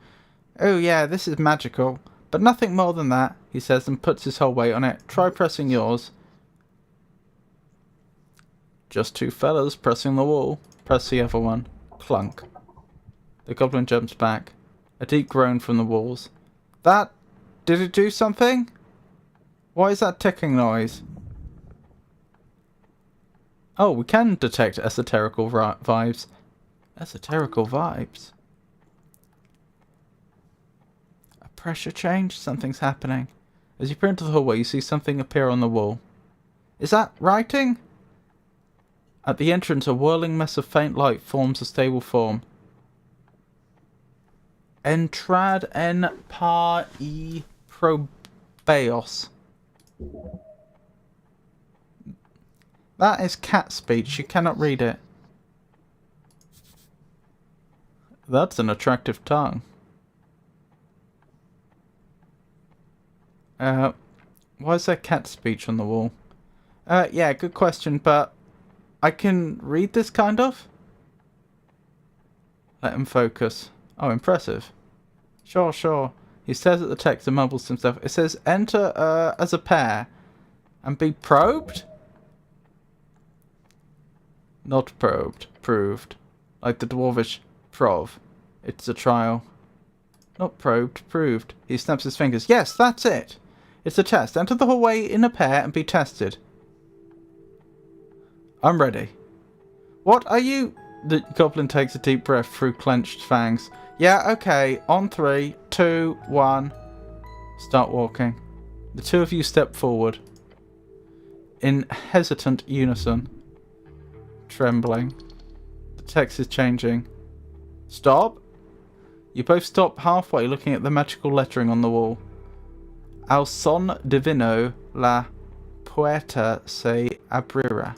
Oh yeah, this is magical. But nothing more than that, he says and puts his whole weight on it. Try pressing yours. Just 2 fellas pressing the wall. Press the other one. Clunk. The goblin jumps back. A deep groan from the walls. That... Did it do something? Why is that ticking noise? Oh, we can detect esoterical vibes. Esoterical vibes? A pressure change? Something's happening. As you peer into the hallway, you see something appear on the wall. Is that writing? At the entrance, a whirling mess of faint light forms a stable form. Entrad en par e probeos. That is cat speech. You cannot read it. That's an attractive tongue. Why is there cat speech on the wall? Yeah, good question, but I can read this kind of? Let him focus. Oh, impressive. Sure, sure. He stares at the text and mumbles some stuff. It says, enter as a pair and be probed? Not probed. Proved. Like the dwarvish prov. It's a trial. Not probed. Proved. He snaps his fingers. Yes, that's it. It's a test. Enter the hallway in a pair and be tested. I'm ready. What are you... The goblin takes a deep breath through clenched fangs. Yeah, okay. On 3, 2, 1. Start walking. The 2 of you step forward. In hesitant unison. Trembling. The text is changing. Stop. You both stop halfway looking at the magical lettering on the wall. Al son divino la puerta se abrirá.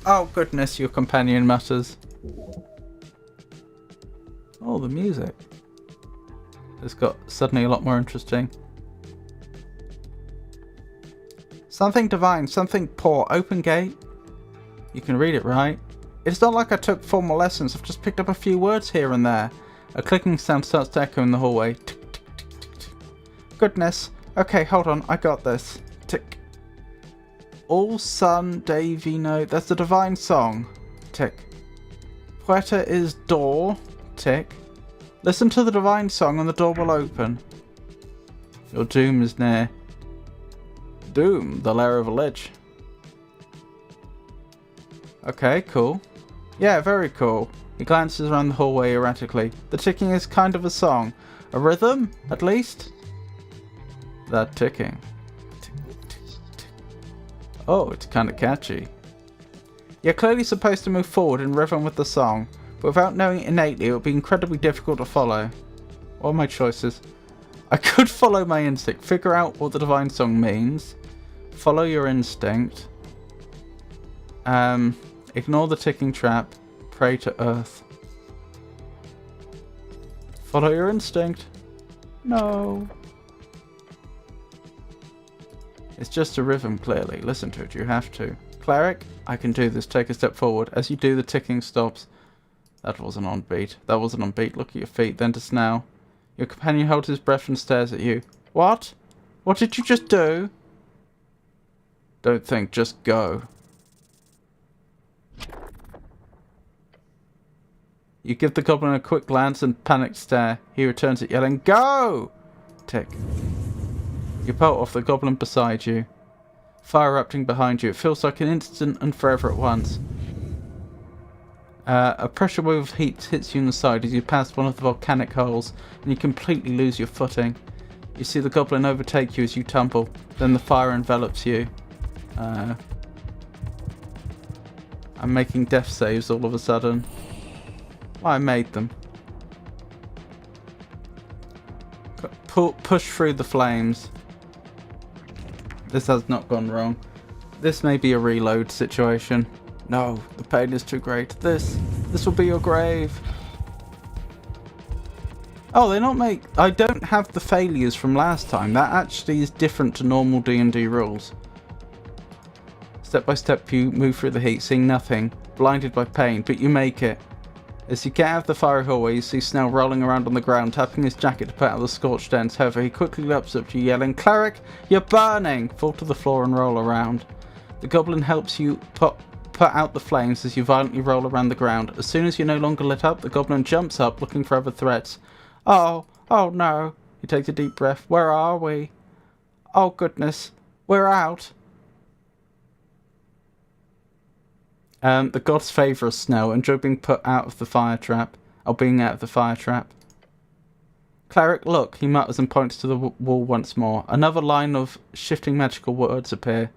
Oh goodness, your companion mutters. Oh, the music. It's got suddenly a lot more interesting. Something divine, something poor. Open gate. You can read it, right? It's not like I took formal lessons. I've just picked up a few words here and there. A clicking sound starts to echo in the hallway. Tick, tick, tick, tick, tick. Goodness. Okay, hold on. I got this. Tick. All Sun Davino. That's the divine song. Tick. Puerta is door. Tick. Listen to the divine song and the door will open. Your doom is near. Doom, the lair of a lich. Okay, cool. Yeah, very cool. He glances around the hallway erratically. The ticking is kind of a song. A rhythm, at least? That ticking. Tick, tick, tick. Oh, it's kind of catchy. You're clearly supposed to move forward in rhythm with the song, but without knowing it innately, it would be incredibly difficult to follow. What are my choices? I could follow my instinct, figure out what the divine song means, follow your instinct, ignore the ticking trap, pray to earth. Follow your instinct. No. It's just a rhythm, clearly. Listen to it, you have to. Cleric, I can do this. Take a step forward. As you do, the ticking stops. That wasn't on beat. That wasn't on beat. Look at your feet, then to snail. Your companion holds his breath and stares at you. What? What did you just do? Don't think, just go. You give the goblin a quick glance and panicked stare. He returns it, yelling, "Go!" Tick. You bolt off the goblin beside you. Fire erupting behind you. It feels like an instant and forever at once. A pressure wave of heat hits you in the side as you pass one of the volcanic holes, and you completely lose your footing. You see the goblin overtake you as you tumble. Then the fire envelops you. I'm making death saves all of a sudden. Well, I made them. Push through the flames. This has not gone wrong. This may be a reload situation. No, the pain is too great. This will be your grave. Oh, they're not make. I don't have the failures from last time. That actually is different to normal D&D rules. Step by step, you move through the heat, seeing nothing, blinded by pain, but you make it. As you get out of the fiery hallway, you see Snell rolling around on the ground, tapping his jacket to put out the scorched ends. However, he quickly leaps up to you, yelling, "Cleric, you're burning!" Fall to the floor and roll around. The goblin helps you put out the flames as you violently roll around the ground. As soon as you're no longer lit up, the goblin jumps up, looking for other threats. Oh no. He takes a deep breath. Where are we? Oh goodness, we're out. The gods favour us, Snell. Enjoy being put out of the fire trap. Or being out of the fire trap. Cleric, look, he mutters and points to the wall once more. Another line of shifting magical words appear.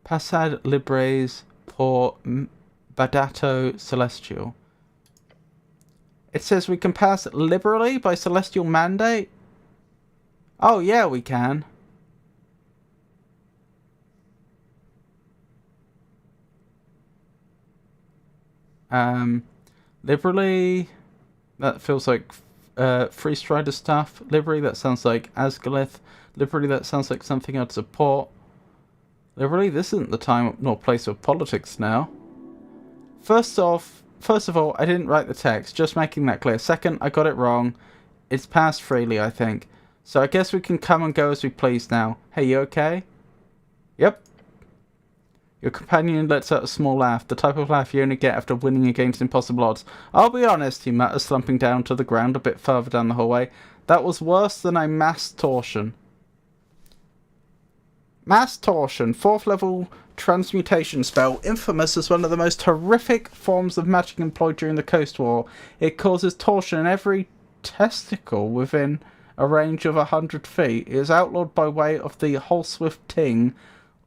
Passad libres por badato celestial. It says we can pass liberally by celestial mandate? Oh yeah, we can. Liberally, that feels like Free Strider stuff. Liberally, that sounds like Asgalith. Liberally, that sounds like something I'd support. Liberally, this isn't the time nor place of politics now. First of all, I didn't write the text, just making that clear. Second, I got it wrong. It's passed freely, I think. So I guess we can come and go as we please now. Hey, you okay? Yep. Your companion lets out a small laugh, the type of laugh you only get after winning against impossible odds. I'll be honest, he mutters, slumping down to the ground a bit further down the hallway. That was worse than a mass torsion. Mass torsion, 4th level transmutation spell, infamous as one of the most horrific forms of magic employed during the Coast War. It causes torsion in every testicle within a range of 100 feet. It is outlawed by way of the Holswift Ting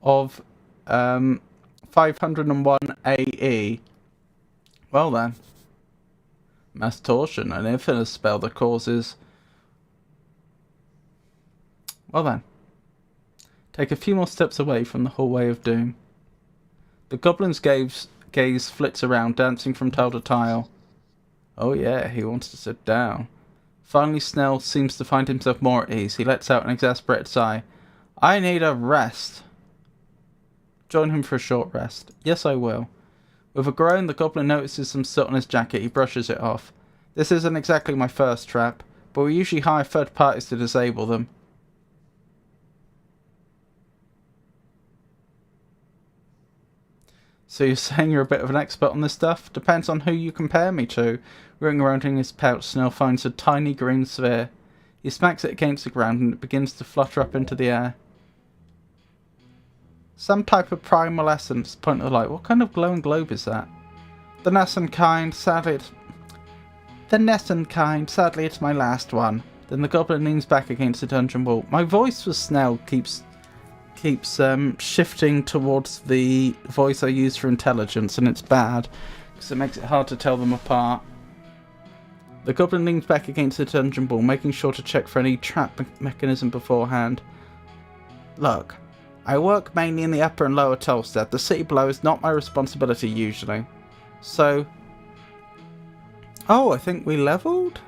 of 501 AE. Well then. Mass torsion, an infamous spell that causes... Well then. Take a few more steps away from the hallway of doom. The goblin's gaze flits around, dancing from tile to tile. Oh yeah, he wants to sit down. Finally, Snell seems to find himself more at ease. He lets out an exasperated sigh. I need a rest. Join him for a short rest. Yes, I will. With a groan, the goblin notices some soot on his jacket. He brushes it off. This isn't exactly my first trap, but we usually hire third parties to disable them. So you're saying you're a bit of an expert on this stuff? Depends on who you compare me to. Rearing around in his pouch, Snell finds a tiny green sphere. He smacks it against the ground and it begins to flutter up into the air. Some type of primal essence, point of light. What kind of glowing globe is that? The Nessun kind, sadly it's my last one. Then the goblin leans back against the dungeon wall. My voice for Snell keeps shifting towards the voice I use for intelligence, and it's bad, because it makes it hard to tell them apart. The goblin leans back against the dungeon wall, making sure to check for any trap mechanism beforehand. Look, I work mainly in the upper and lower Tolstead. The city below is not my responsibility usually. So... Oh, I think we leveled?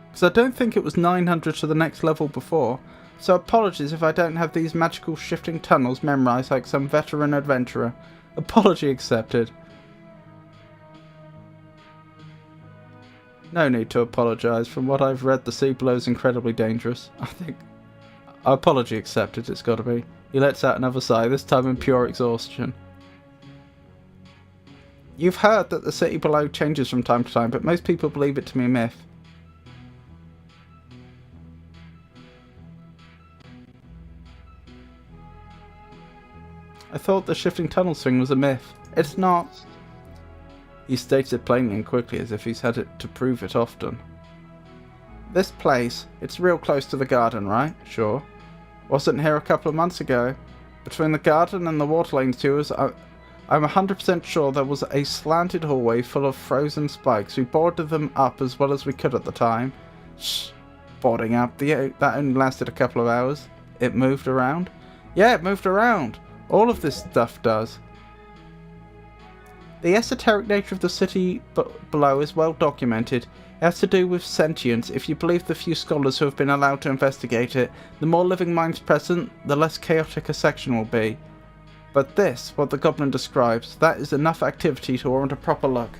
Because I don't think it was 900 to the next level before. So apologies if I don't have these magical shifting tunnels memorized like some veteran adventurer. Apology accepted. No need to apologise. From what I've read, the sea below is incredibly dangerous. I think... Apology accepted, it's gotta be. He lets out another sigh, this time in pure exhaustion. You've heard that the city below changes from time to time, but most people believe it to be a myth. I thought the shifting tunnels thing was a myth. It's not. He states it plainly and quickly, as if he's had it to prove it often. This place, it's real close to the garden, right? Sure. Wasn't here a couple of months ago. Between the garden and the water lane sewers, I'm 100% sure there was a slanted hallway full of frozen spikes. We boarded them up as well as we could at the time. Shh. Boarding up. That only lasted a couple of hours. It moved around? Yeah, it moved around. All of this stuff does. The esoteric nature of the city below is well documented. It has to do with sentience. If you believe the few scholars who have been allowed to investigate it, the more living minds present, the less chaotic a section will be. But this, what the goblin describes, that is enough activity to warrant a proper look.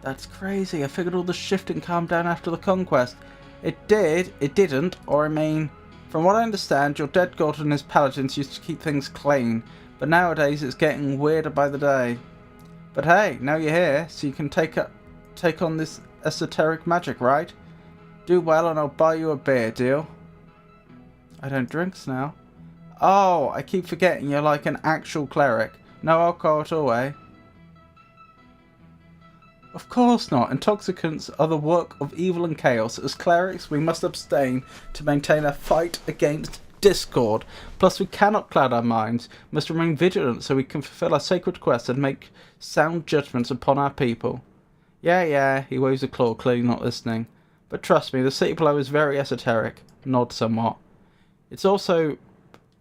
That's crazy. I figured all the shifting calmed down after the conquest. It did. It didn't. Or I mean... From what I understand, your dead god and his paladins used to keep things clean, but nowadays it's getting weirder by the day. But hey, now you're here, so you can take on this esoteric magic, right? Do well and I'll buy you a beer, deal? I don't drink now. Oh, I keep forgetting you're like an actual cleric. No alcohol at all, eh? Of course not. Intoxicants are the work of evil and chaos. As clerics, we must abstain to maintain a fight against discord. Plus, we cannot cloud our minds. We must remain vigilant so we can fulfill our sacred quest and make sound judgments upon our people. Yeah, he waves a claw, clearly not listening. But trust me, the city below is very esoteric. Nod somewhat. It's also...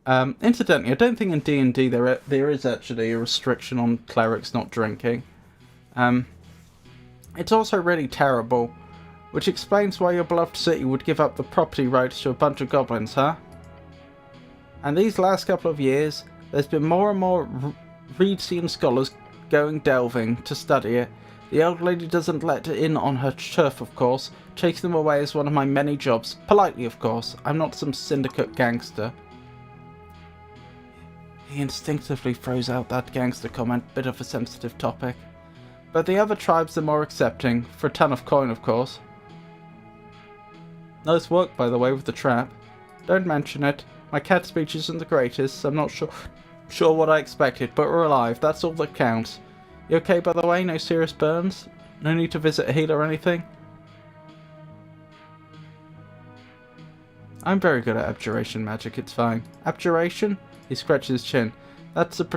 incidentally, I don't think in D&D there is actually a restriction on clerics not drinking. It's also really terrible, which explains why your beloved city would give up the property rights to a bunch of goblins, huh? And these last couple of years, there's been more and more Reedsian scholars going delving to study it. The old lady doesn't let in on her turf, of course. Chase them away is one of my many jobs. Politely, of course. I'm not some syndicate gangster. He instinctively throws out that gangster comment, bit of a sensitive topic. But the other tribes are more accepting, for a ton of coin, of course. Nice work, by the way, with the trap. Don't mention it. My cat speech isn't the greatest, so I'm not sure what I expected, but we're alive. That's all that counts. You okay, by the way? No serious burns? No need to visit a healer or anything? I'm very good at abjuration magic, it's fine. Abjuration? He scratches his chin. That's a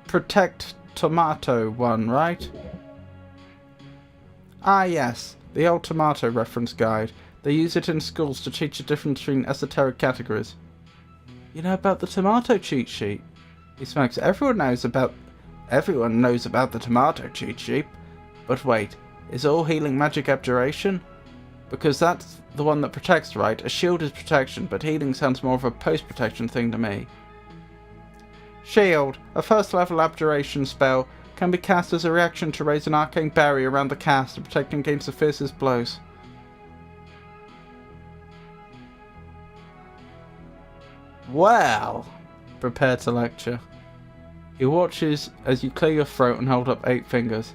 protect tomato one, right? Ah yes, the old tomato reference guide. They use it in schools to teach the difference between esoteric categories. You know about the tomato cheat sheet? He smokes. Everyone knows about the tomato cheat sheet. But wait, is all healing magic abjuration? Because that's the one that protects, right? A shield is protection, but healing sounds more of a post-protection thing to me. Shield, a first level abjuration spell, can be cast as a reaction to raise an arcane barrier around the cast to protect against the fiercest blows. Well, prepare to lecture. He watches as you clear your throat and hold up 8 fingers.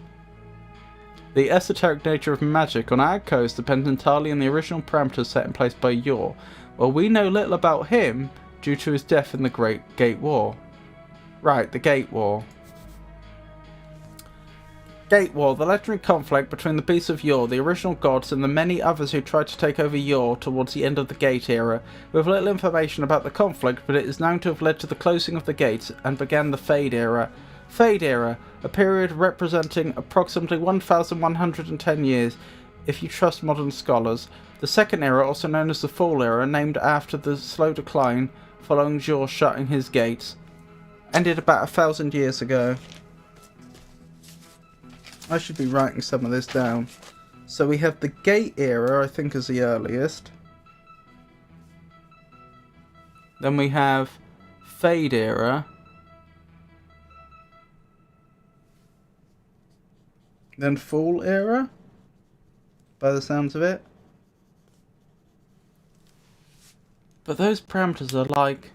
The esoteric nature of magic on our coast depends entirely on the original parameters set in place by Yor. While we know little about him, due to his death in the Great Gate War. Right, the Gate War. Gate War, the legendary conflict between the beasts of yore, the original gods, and the many others who tried to take over yore towards the end of the Gate era. We have little information about the conflict, but it is known to have led to the closing of the gates and began the Fade era. Fade era, a period representing approximately 1,110 years, if you trust modern scholars. The second era, also known as the Fall era, named after the slow decline following Jor shutting his gates, ended about 1,000 years ago. I should be writing some of this down. So we have the Gate era, I think, is the earliest. Then we have Fade era. Then Fall era, by the sounds of it. But those parameters are like...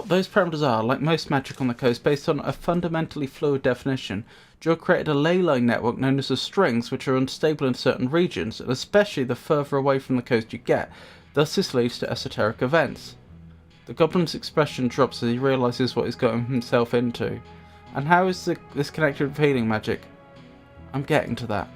those parameters are, like most magic on the coast, based on a fundamentally fluid definition. Joe created a ley line network known as the strings, which are unstable in certain regions, and especially the further away from the coast you get. Thus this leads to esoteric events. The goblin's expression drops as he realises what he's gotten himself into. And how is this connected with healing magic? I'm getting to that.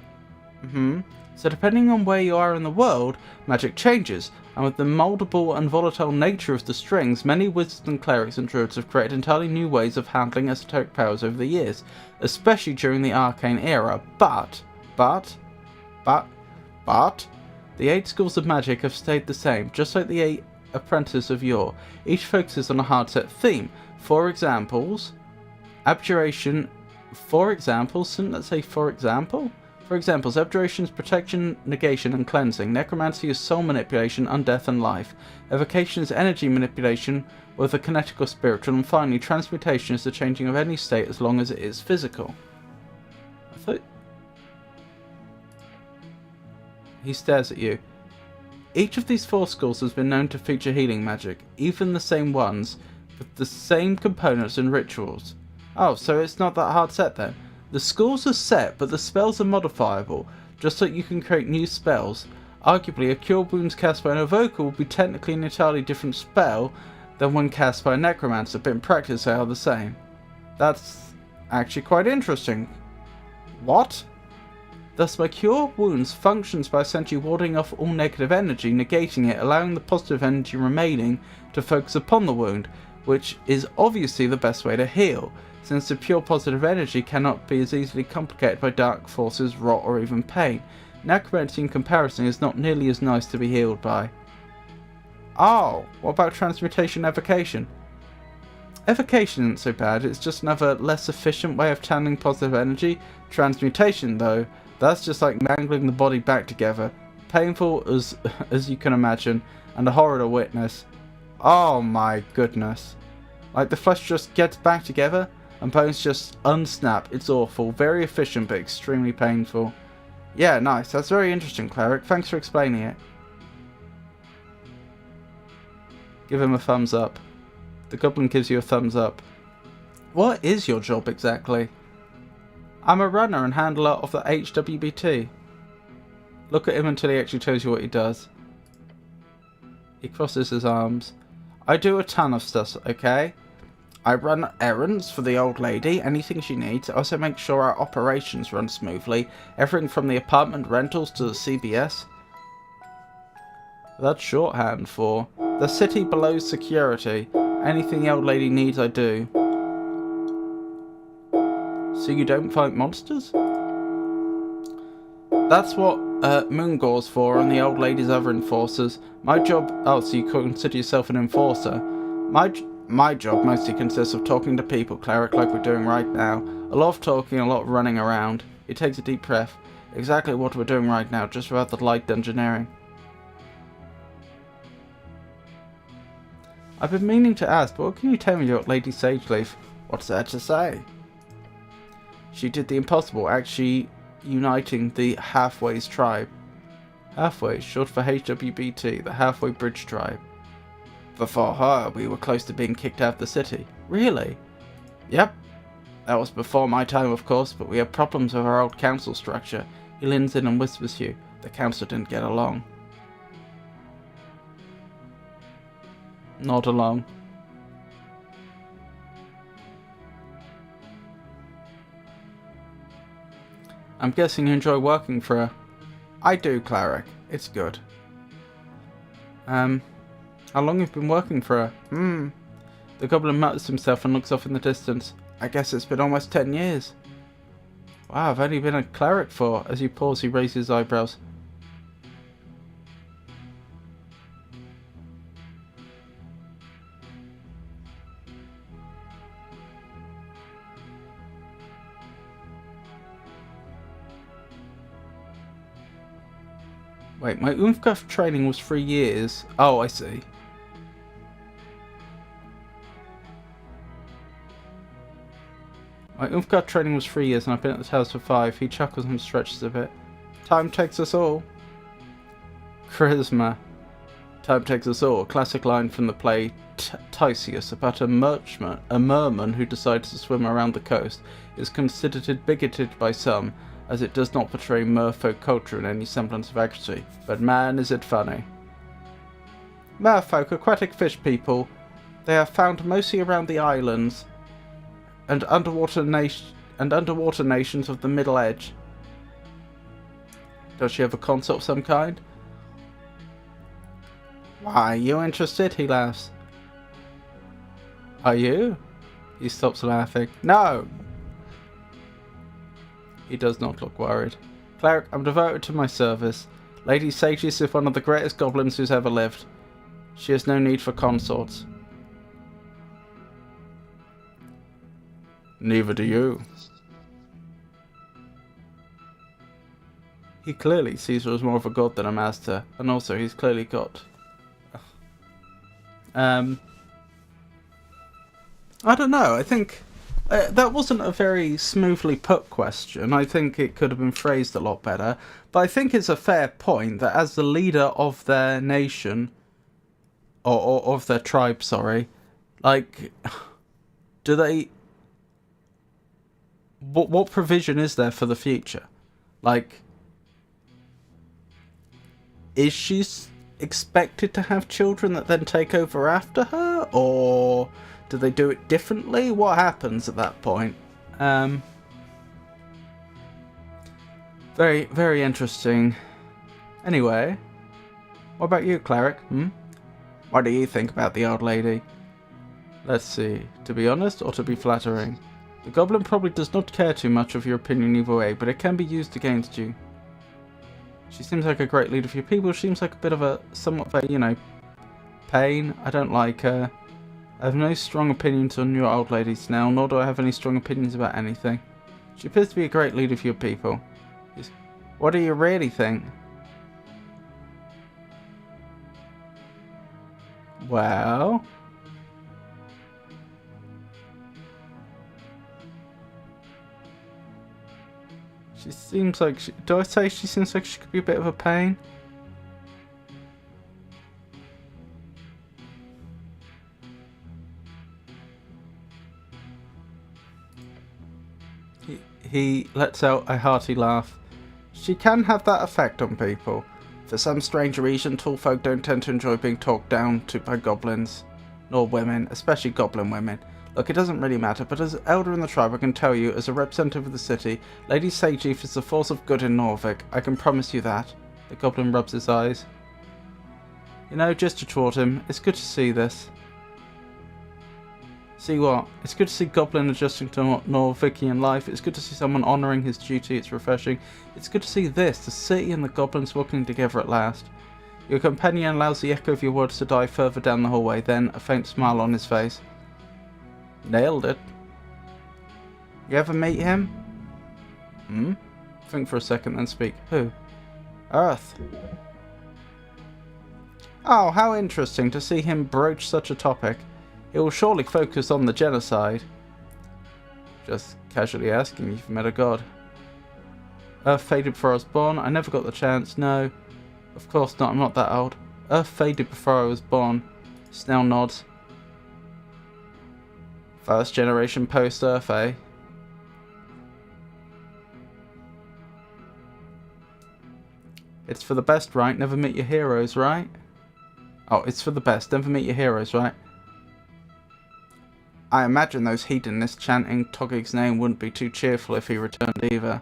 So depending on where you are in the world, magic changes, and with the mouldable and volatile nature of the strings, many wizards and clerics and druids have created entirely new ways of handling esoteric powers over the years, especially during the arcane era. But, the 8 schools of magic have stayed the same, just like the 8 apprentices of yore. Each focuses on a hard set theme. For examples, abjuration. For examples, shouldn't that say for example? For examples, abjuration is protection, negation, and cleansing. Necromancy is soul manipulation, undeath, and life. Evocation is energy manipulation, whether kinetic or spiritual. And finally, transmutation is the changing of any state as long as it is physical. I thought... He stares at you. Each of these 4 schools has been known to feature healing magic, even the same ones, with the same components and rituals. Oh, so it's not that hard set then. The schools are set, but the spells are modifiable, just like you can create new spells. Arguably, a Cure Wounds cast by an Evoker will be technically an entirely different spell than one cast by a Necromancer, but in practice they are the same. That's actually quite interesting. What? Thus, my Cure Wounds functions by essentially warding off all negative energy, negating it, allowing the positive energy remaining to focus upon the wound, which is obviously the best way to heal, since the pure positive energy cannot be as easily complicated by dark forces, rot, or even pain. Necromancy in comparison is not nearly as nice to be healed by. Oh, what about transmutation evocation? Evocation isn't so bad, it's just another less efficient way of channeling positive energy. Transmutation though, that's just like mangling the body back together. Painful as you can imagine, and a horror to witness. Oh my goodness. Like the flesh just gets back together, and bones just unsnap. It's awful. Very efficient, but extremely painful. Yeah, nice. That's very interesting, Cleric. Thanks for explaining it. Give him a thumbs up. The goblin gives you a thumbs up. What is your job exactly? I'm a runner and handler of the HWBT. Look at him until he actually tells you what he does. He crosses his arms. I do a ton of stuff, okay? I run errands for the old lady, anything she needs. I also make sure our operations run smoothly. Everything from the apartment rentals to the CBS. That's shorthand for the city below security. Anything the old lady needs, I do. So you don't fight monsters? That's what Moongor's for and the old lady's other enforcers. My job... Oh, so you consider yourself an enforcer. My job mostly consists of talking to people, Cleric, like we're doing right now. A lot of talking, a lot of running around. He takes a deep breath. Exactly what we're doing right now, just without the light dungeoneering. I've been meaning to ask, but what can you tell me about Lady Sageleaf? What's there to say? She did the impossible, actually uniting the Halfways tribe. Halfways, short for HWBT, the Halfway Bridge tribe. Before her, we were close to being kicked out of the city. Really? Yep. That was before my time, of course, but we had problems with our old council structure. He leans in and whispers to you. The council didn't get along. Not along. I'm guessing you enjoy working for her. I do, Cleric. It's good. How long have you been working for her? The goblin mutters himself and looks off in the distance. I guess it's been almost 10 years. Wow, I've only been a cleric for... As you pause, he raises his eyebrows. Wait, my Umfgaf training was 3 years. Oh, I see. My Umfgaf training was 3 years and I've been at this house for 5. He chuckles and stretches a bit. Time takes us all. Charisma. Time takes us all. A classic line from the play Tysius about a merman who decides to swim around the coast is considered bigoted by some, as it does not portray merfolk culture in any semblance of accuracy. But man, is it funny. Merfolk, aquatic fish people. They are found mostly around the islands and underwater nations of the Middle Edge. Does she have a consort of some kind? Why, are you interested? He laughs. Are you? He stops laughing. No! He does not look worried. Cleric, I'm devoted to my service. Lady Sagittarius is one of the greatest goblins who's ever lived. She has no need for consorts. Neither do you. He clearly sees her as more of a god than a master, and also he's clearly got... I don't know, I think... that wasn't a very smoothly put question. I think it could have been phrased a lot better. But I think it's a fair point that as the leader of their nation, or of their tribe, sorry, like, do they... What provision is there for the future? Like, is she expected to have children that then take over after her? Or do they do it differently? What happens at that point? Very, very interesting. Anyway, what about you, Cleric? What do you think about the old lady? Let's see. To be honest or to be flattering? The goblin probably does not care too much of your opinion either way, but it can be used against you. She seems like a great leader for your people. She seems like a bit of a, somewhat of a, you know, pain. I don't like her. I have no strong opinions on your old lady, Snell, nor do I have any strong opinions about anything. She appears to be a great leader for your people. What do you really think? Well... She seems like... do I say she seems like she could be a bit of a pain? He lets out a hearty laugh. She can have that effect on people. For some strange reason, tall folk don't tend to enjoy being talked down to by goblins. Nor women, especially goblin women. Look, it doesn't really matter, but as elder in the tribe, I can tell you, as a representative of the city, Lady Sageef is the force of good in Norvik. I can promise you that. The goblin rubs his eyes. You know, gesture toward him. It's good to see this. See what? It's good to see Goblin adjusting to Norvikian life. It's good to see someone honouring his duty. It's refreshing. It's good to see this, the city and the goblins working together at last. Your companion allows the echo of your words to die further down the hallway, then a faint smile on his face. Nailed it. You ever meet him? Think for a second, then speak. Who? Earth. Oh, how interesting to see him broach such a topic. He will surely focus on the genocide. Just casually asking if you've met a god. Earth faded before I was born. I never got the chance. No. Of course not. I'm not that old. Earth faded before I was born. Snell nods. First generation post-Earth, eh? It's for the best, right? Never meet your heroes, right? Oh, it's for the best. Never meet your heroes, right? I imagine those hedonists chanting Toggig's name wouldn't be too cheerful if he returned either.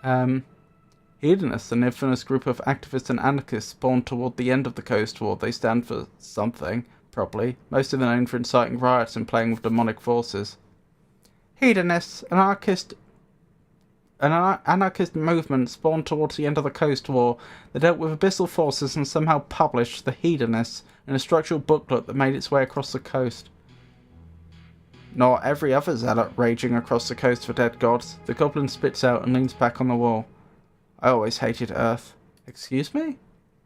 Hedonists, an infamous group of activists and anarchists spawned toward the end of the Coast War. They stand for something, probably. Most of them known for inciting riots and playing with demonic forces. Hedonists, an anarchist movement spawned towards the end of the Coast War. They dealt with abyssal forces and somehow published The Hedonists in a structural booklet that made its way across the coast. Not every other zealot raging across the coast for dead gods. The goblin spits out and leans back on the wall. I always hated Earth. Excuse me?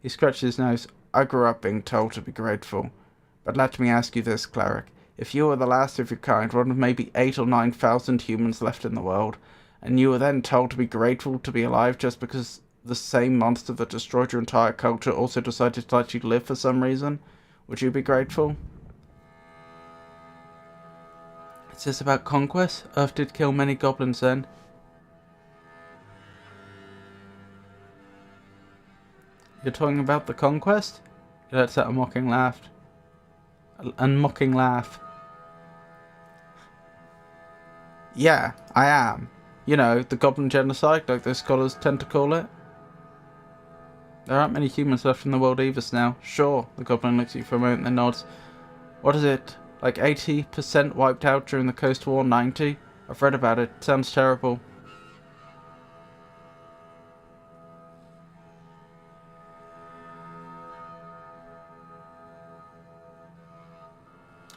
He scratches his nose. I grew up being told to be grateful. But let me ask you this, cleric. If you were the last of your kind, one of maybe 8,000 or 9,000 humans left in the world, and you were then told to be grateful to be alive just because the same monster that destroyed your entire culture also decided to let you live for some reason, would you be grateful? Is this about conquest? Earth did kill many goblins then. You're talking about the conquest? He lets out a mocking laugh. Yeah, I am. You know, the goblin genocide, like those scholars tend to call it. There aren't many humans left in the world either now. Sure, the goblin looks at you for a moment and then nods. What is it? Like 80% wiped out during the Coast War? 90? I've read about it. Sounds terrible.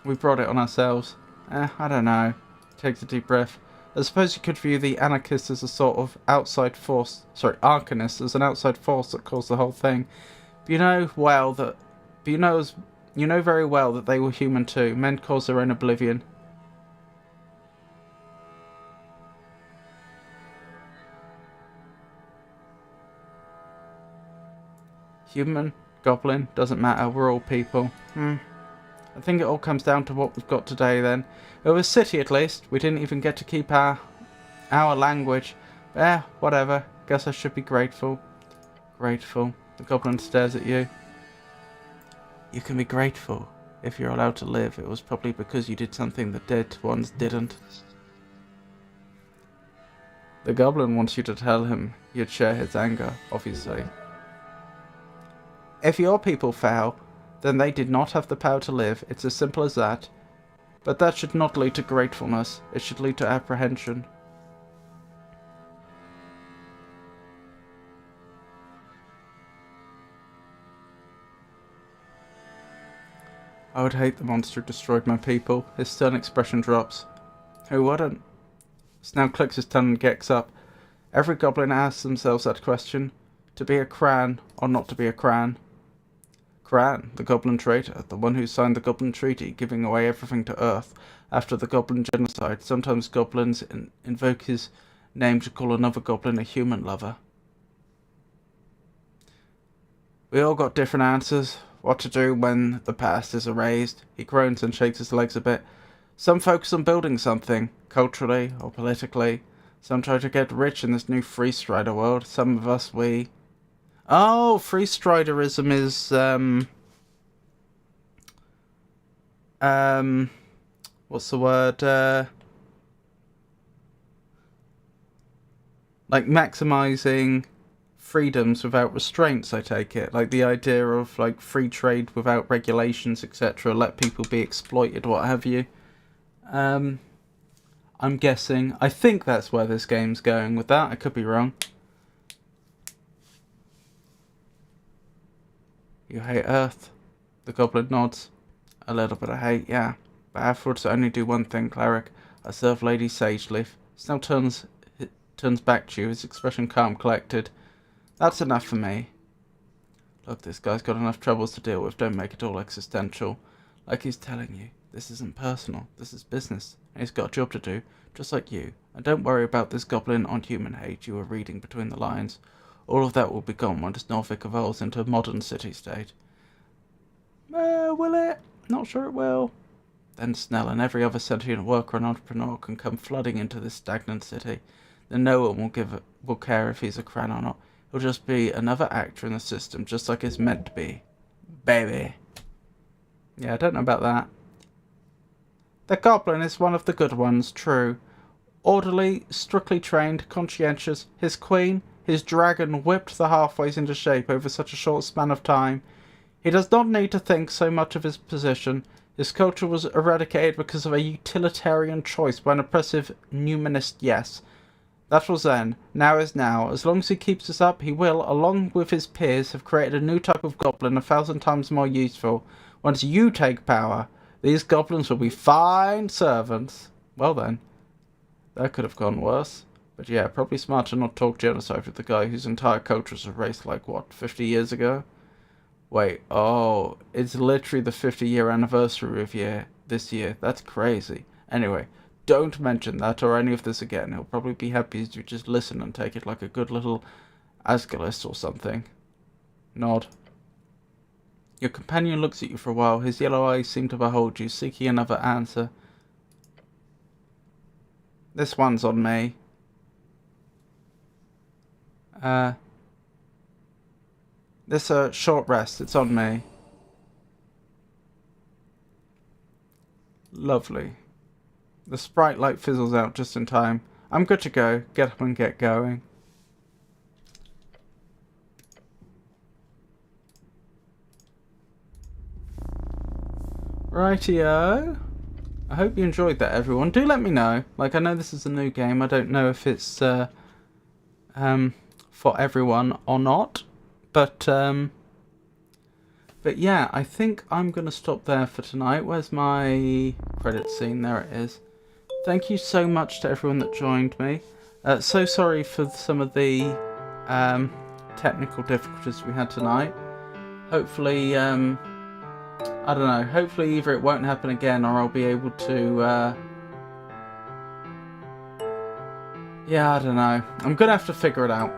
We brought it on ourselves. I don't know. Takes a deep breath. I suppose you could view the anarchists as a sort of outside force. Sorry, arcanists as an outside force that caused the whole thing. But you know very well that they were human too. Men cause their own oblivion. Human, goblin, doesn't matter. We're all people. I think it all comes down to what we've got today then. It was city at least. We didn't even get to keep our language. Whatever. Guess I should be grateful. Grateful. The goblin stares at you. You can be grateful. If you're allowed to live, it was probably because you did something the dead ones didn't. The goblin wants you to tell him you'd share his anger, obviously. If your people fail, then they did not have the power to live. It's as simple as that. But that should not lead to gratefulness. It should lead to apprehension. I would hate the monster who destroyed my people. His stern expression drops. Who wouldn't? Snow clicks his tongue and gets up. Every goblin asks themselves that question. To be a Cran or not to be a Cran. Cran, the goblin traitor, the one who signed the goblin treaty, giving away everything to Earth after the goblin genocide. Sometimes goblins invoke his name to call another goblin a human lover. We all got different answers. What to do when the past is erased. He groans and shakes his legs a bit. Some focus on building something, culturally or politically. Some try to get rich in this new freestrider world. Some of us, we... Oh, freestriderism is, what's the word, like maximizing freedoms without restraints, I take it. Like the idea of like free trade without regulations, etc. Let people be exploited, what have you. I'm guessing. I think that's where this game's going with that. I could be wrong. You hate Earth? The goblin nods. A little bit of hate, yeah. But afterwards I only do one thing, cleric. I serve Lady Sageleaf. Snow turns back to you, his expression calm, collected. That's enough for me. Look, this guy's got enough troubles to deal with. Don't make it all existential. Like he's telling you, this isn't personal. This is business. And he's got a job to do, just like you. And don't worry about this goblin on human hate you were reading between the lines. All of that will be gone once Norfolk evolves into a modern city-state. Will it? Not sure it will. Then Snell and every other sentient worker and entrepreneur can come flooding into this stagnant city. Then no one will care if he's a Cran or not. He'll just be another actor in the system, just like it's meant to be. Baby. Yeah, I don't know about that. The goblin is one of the good ones, true. Orderly, strictly trained, conscientious, his queen, his dragon whipped the halfways into shape over such a short span of time. He does not need to think so much of his position. His culture was eradicated because of a utilitarian choice by an oppressive numinist yes. That was then. Now is now. As long as he keeps this up, he will, along with his peers, have created a new type of goblin 1,000 times more useful. Once you take power, these goblins will be fine servants. Well then, that could have gone worse. But yeah, probably smart to not talk genocide with the guy whose entire culture was erased like, what, 50 years ago? Wait, oh, it's literally the 50-year anniversary of this year. That's crazy. Anyway, don't mention that or any of this again. He'll probably be happy to just listen and take it like a good little Asgulus or something. Nod. Your companion looks at you for a while. His yellow eyes seem to behold you, seeking another answer. This one's on me. This short rest, it's on me. Lovely. The sprite light fizzles out just in time. I'm good to go. Get up and get going. Rightio. I hope you enjoyed that, everyone. Do let me know. Like, I know this is a new game. I don't know if it's for everyone or not. But yeah, I think I'm going to stop there for tonight. Where's my credit scene? There it is. Thank you so much to everyone that joined me. So sorry for some of the technical difficulties we had tonight. Hopefully, I don't know, hopefully either it won't happen again or I'll be able to, yeah, I don't know. I'm going to have to figure it out.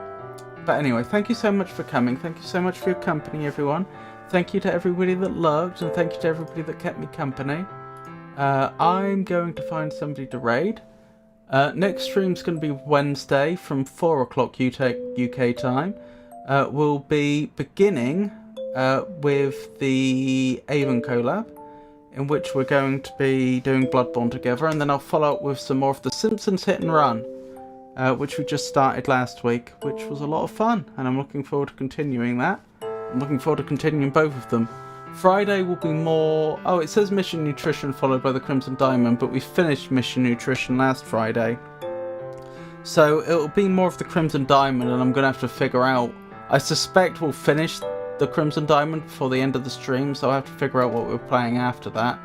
But anyway, thank you so much for coming. Thank you so much for your company, everyone. Thank you to everybody that logged, and thank you to everybody that kept me company. I'm going to find somebody to raid. Next stream's going to be Wednesday from 4 o'clock UK time. We'll be beginning with the Avon collab, in which we're going to be doing Bloodborne together, and then I'll follow up with some more of the Simpsons Hit and Run. Which we just started last week, which was a lot of fun, and I'm looking forward to continuing that. I'm looking forward to continuing both of them. Friday will be more... Oh, it says Mission Nutrition followed by the Crimson Diamond, but we finished Mission Nutrition last Friday. So it'll be more of the Crimson Diamond, and I'm going to have to figure out... I suspect we'll finish the Crimson Diamond before the end of the stream, so I'll have to figure out what we're playing after that.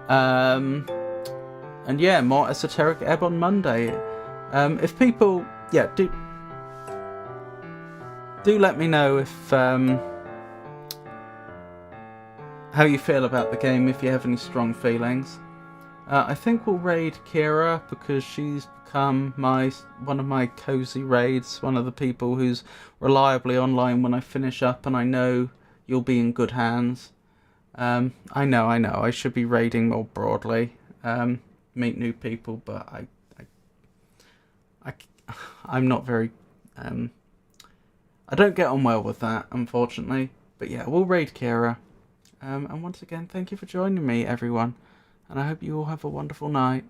And yeah, more Esoteric Ebb on Monday. If people, yeah, do let me know if how you feel about the game, if you have any strong feelings. I think we'll raid Kira because she's become one of my cozy raids, one of the people who's reliably online when I finish up, and I know you'll be in good hands. I know, I should be raiding more broadly, meet new people, but I'm not very, I don't get on well with that, unfortunately. But yeah, we'll raid Kira. And once again, thank you for joining me, everyone. And I hope you all have a wonderful night.